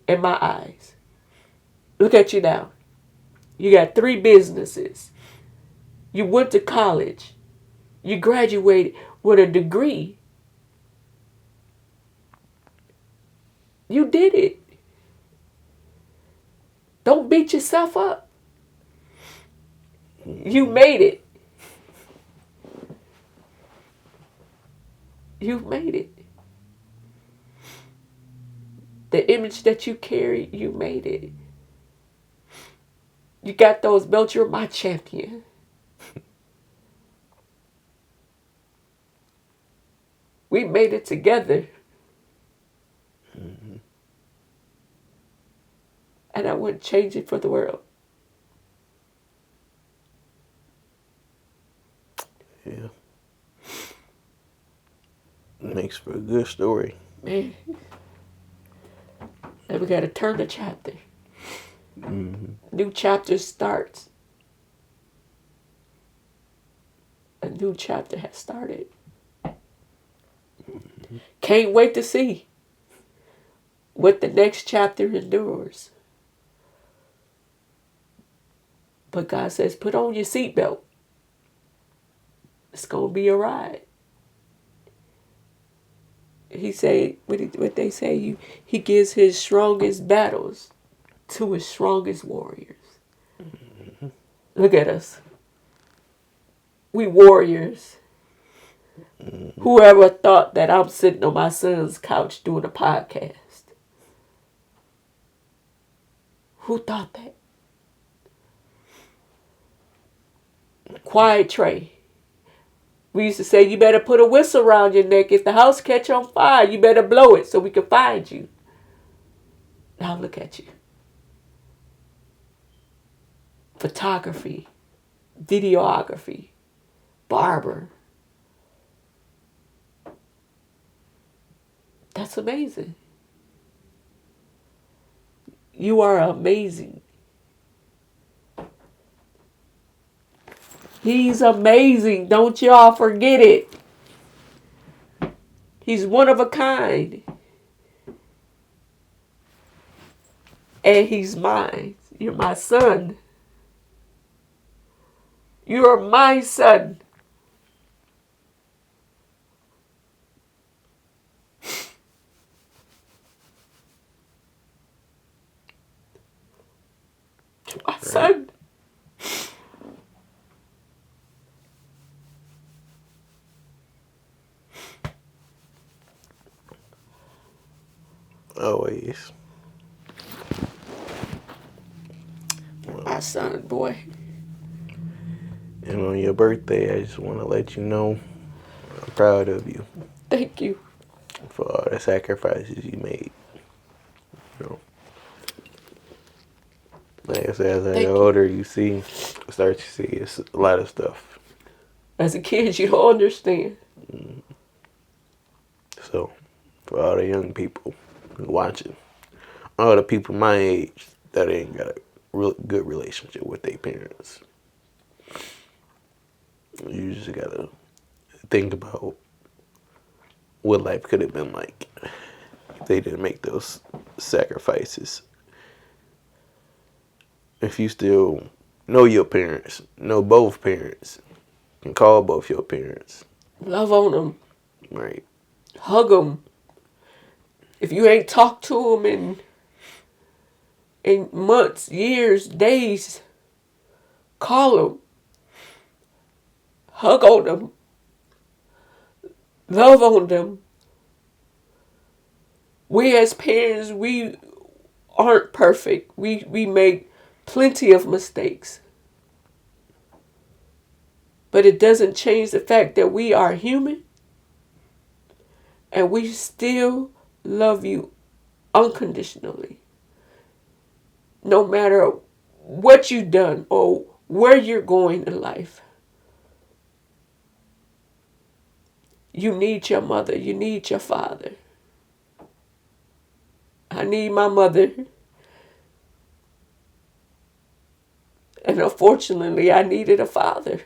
In my eyes. Look at you now. You got 3 businesses. You went to college. You graduated with a degree. You did it. Don't beat yourself up. You made it. You made it. The image that you carry, you made it. You got those belts, you're my champion. We made it together. Mm-hmm. And I wouldn't change it for the world. Yeah. Makes for a good story. Man. And we got to turn the chapter. Mm-hmm. New chapter starts. a new chapter has started. Can't wait to see what the next chapter endures. But God says, put on your seatbelt. It's going to be a ride. He say, what they say, he gives his strongest battles to his strongest warriors. Mm-hmm. Look at us. We warriors. Mm-hmm. Whoever thought that I'm sitting on my son's couch doing a podcast? Who thought that? Quiet Trey. We used to say, you better put a whistle around your neck. If the house catch on fire, you better blow it so we can find you. Now look at you. Photography, videography, barber. That's amazing. You are amazing. He's amazing. Don't y'all forget it. He's one of a kind. And he's mine. You're my son. You are my son. My son. Always. My son, boy. And on your birthday, I just want to let you know I'm proud of you. Thank you. For all the sacrifices you made. You know. Like I said, as I get older, you start to see it's a lot of stuff. As a kid, you don't understand. So, for all the young people watching, all the people my age that ain't got a real good relationship with their parents, you just gotta think about what life could have been like if they didn't make those sacrifices. If you still know your parents, know both parents, can call both your parents. Love on them. Right. Hug them. If you ain't talked to them in months, years, days, call them. Hug on them. Love on them. We as parents, we aren't perfect. We make plenty of mistakes. But it doesn't change the fact that we are human and we still love you unconditionally. No matter what you've done or where you're going in life. You need your mother. You need your father. I need my mother. And unfortunately, I needed a father.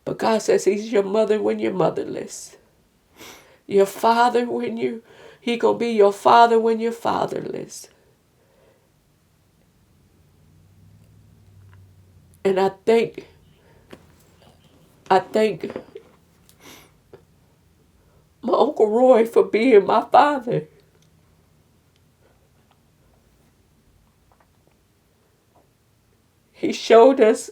But God says he's your mother when you're motherless. Your father when he gonna be your father when you're fatherless. And I thank my Uncle Roy for being my father. He showed us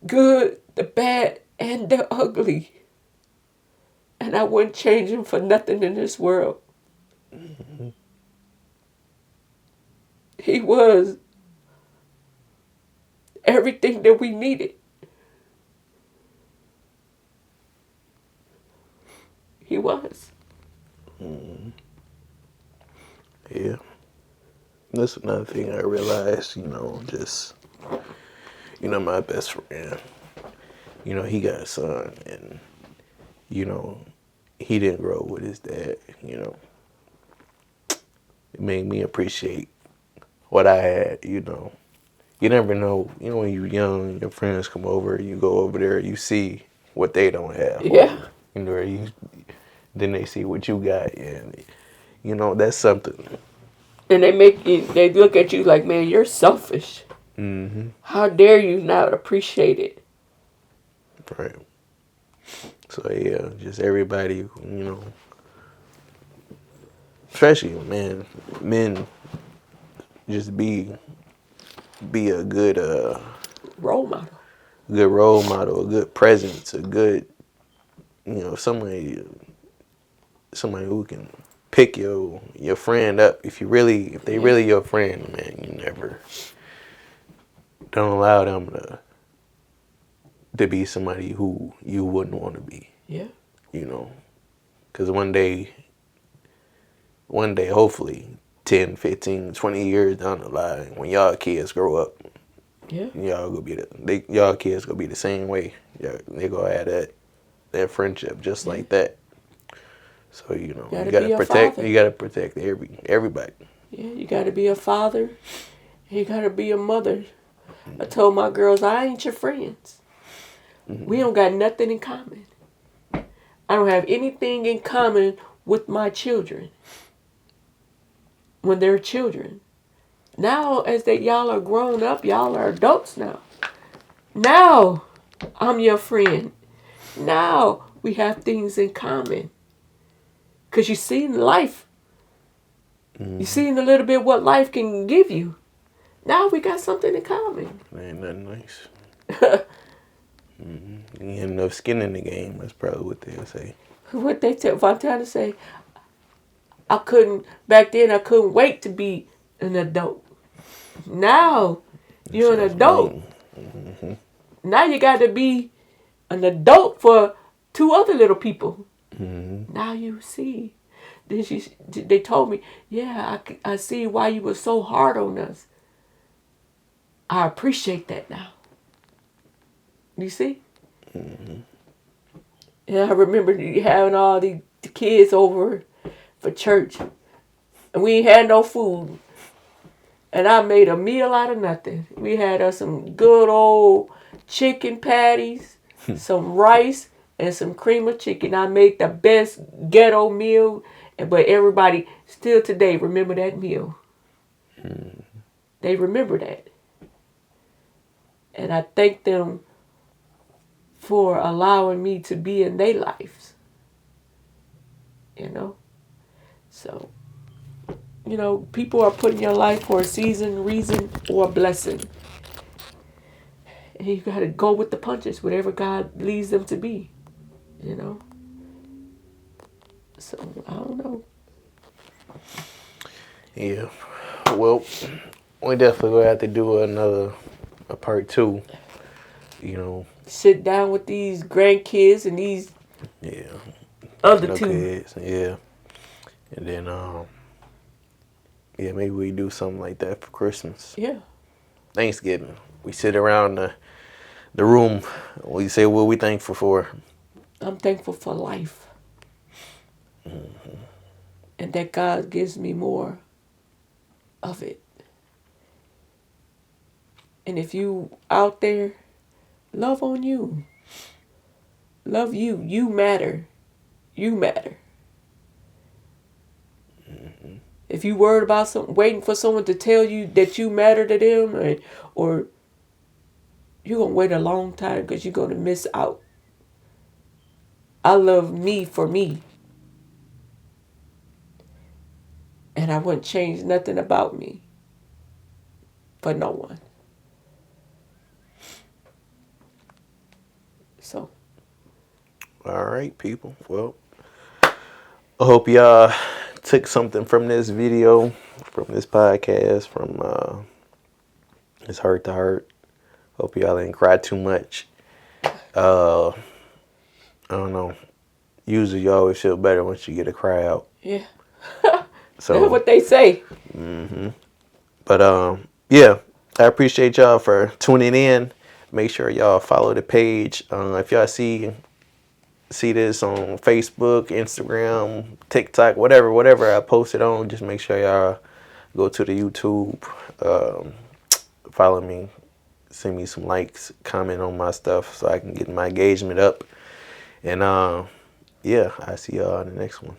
good, the bad, and the ugly. And I wouldn't change him for nothing in this world. Mm-hmm. He was everything that we needed. He was. Mm-hmm. Yeah. That's another thing I realized, just, my best friend, he got a son and, he didn't grow up with his dad, It made me appreciate what I had, You never know. You know, when you're young, your friends come over, you go over there, you see what they don't have. Yeah. You know, then they see what you got, and you know that's something. And they look at you like, man, you're selfish. Mm-hmm. How dare you not appreciate it? Right. So yeah, just everybody, you know, especially men, just be a Role model. good role model, a good presence, a good, you know, somebody who can pick your friend up if they really your friend, man. You never don't allow them to be somebody who you wouldn't want to be. Yeah. You know, because one day, hopefully 10, 15, 20 years down the line, when y'all kids grow up, Yeah. y'all kids gonna be the same way. Yeah, they gonna have that friendship just like that. So you know, You gotta be a father. you gotta protect everybody. Yeah, you gotta be a father. You gotta be a mother. I told my girls, I ain't your friends. We don't got nothing in common. I don't have anything in common with my children when they're children. Now, as y'all are grown up, y'all are adults now. Now, I'm your friend. Now, we have things in common. Because you've seen life. You've seen a little bit what life can give you. Now we got something in common. Ain't nothing nice. You ain't enough skin in the game. That's probably what they'll say. What they tell Fontana say, back then I couldn't wait to be an adult. Now, you're an adult. Mm-hmm. Now you got to be an adult for two other little people. Mm-hmm. Now you see. Then they told me, yeah, I see why you were so hard on us. I appreciate that now. You see? Mm-hmm. And I remember having all the kids over for church. And we ain't had no food. And I made a meal out of nothing. We had us some good old chicken patties, some rice, and some cream of chicken. I made the best ghetto meal. But everybody still today remember that meal. They remember that. And I thank them for allowing me to be in their lives. You know? So, you know, people are put in your life for a season, reason, or a blessing. And you got to go with the punches, whatever God leads them to be. You know? So, I don't know. Yeah. Well, we definitely gonna have to do a part 2. You know. Sit down with these grandkids and these other two kids. Yeah. And then yeah, maybe we do something like that for Christmas. Yeah. Thanksgiving. We sit around the room. We say what we thankful for. I'm thankful for life. Mm-hmm. And that God gives me more of it. And if you out there, love on you. Love you. You matter. You matter. Mm-hmm. If you worried about waiting for someone to tell you that you matter to them, or you're going to wait a long time because you're going to miss out. I love me for me. And I wouldn't change nothing about me for no one. So. All right, people. Well, I hope y'all took something from this video, from this podcast, from this Heart to Heart. Hope y'all didn't cry too much. I don't know. Usually you always feel better once you get a cry out. Yeah. So that's what they say. Mm-hmm. But yeah, I appreciate y'all for tuning in. Make sure y'all follow the page. If y'all see this on Facebook, Instagram, TikTok, whatever I post it on, just make sure y'all go to the YouTube, follow me, send me some likes, comment on my stuff so I can get my engagement up. And yeah, I see y'all in the next one.